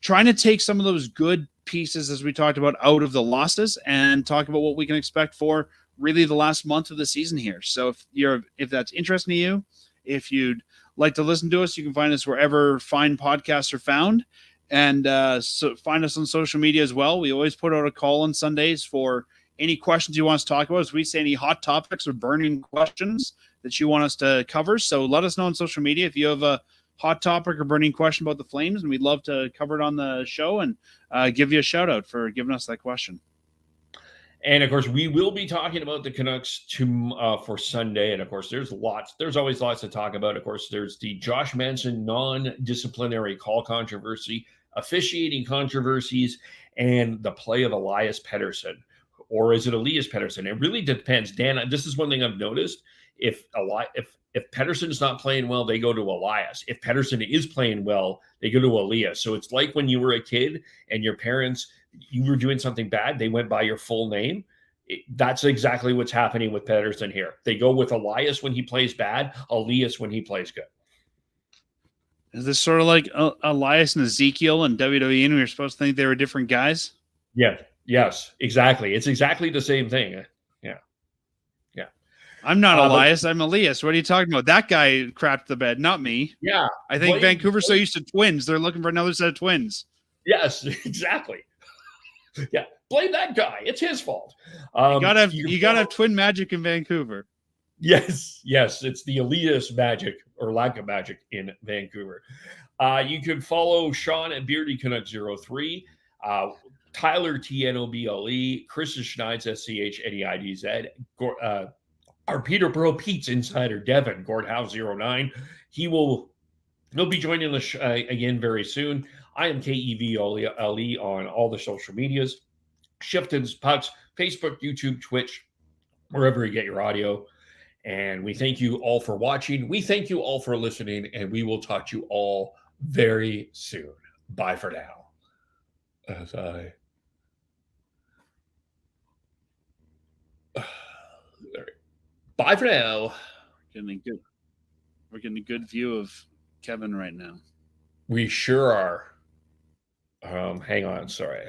trying to take some of those good pieces, as we talked about, out of the losses and talk about what we can expect for really the last month of the season here. So if that's interesting to you, if you'd like to listen to us, you can find us wherever fine podcasts are found, and so find us on social media as well. We always put out a call on Sundays for any questions you want us to talk about. As we say, any hot topics or burning questions that you want us to cover. So let us know on social media if you have a hot topic or burning question about the Flames, and we'd love to cover it on the show and give you a shout out for giving us that question. And of course, we will be talking about the Canucks for Sunday. And of course, there's always lots to talk about. Of course, there's the Josh Manson non-disciplinary call controversy, officiating controversies, and the play of Elias Pettersson. Or is it Elias Pettersson? It really depends. Dan, this is one thing I've noticed. If Pettersson is not playing well, they go to Elias. If Pettersson is playing well, they go to Elias. So it's like when you were a kid and your parents, you were doing something bad, they went by your full name. That's exactly what's happening with Pettersson here. They go with Elias when he plays bad, Elias when he plays good. Is this sort of like Elias and Ezekiel and WWE, and we were supposed to think they were different guys? Yeah. Yes, exactly. It's exactly the same thing. Yeah. I'm not but- Elias. I'm Elias. What are you talking about? That guy crapped the bed, not me. Yeah. I think Blame- Vancouver's so used to twins. They're looking for another set of twins. Yes, exactly. Yeah. Blame that guy. It's his fault. You gotta have can you gotta have follow- twin magic in Vancouver. Yes, it's the Elias magic or lack of magic in Vancouver. You can follow Sean at Beardy Canuck 03, Tyler TNOBLE, Chris Schneid's SCHNEIDZ, our Peterborough Pete's insider Devin Gordhouse 09. He'll be joining us again very soon. I am KEVLE on all the social medias, Shiftons, Pucks, Facebook, YouTube, Twitch, wherever you get your audio. And we thank you all for watching. We thank you all for listening, and we will talk to you all very soon. Bye for now. As I... Bye for now. We're getting a good view of Kevin right now. We sure are. Hang on. Sorry.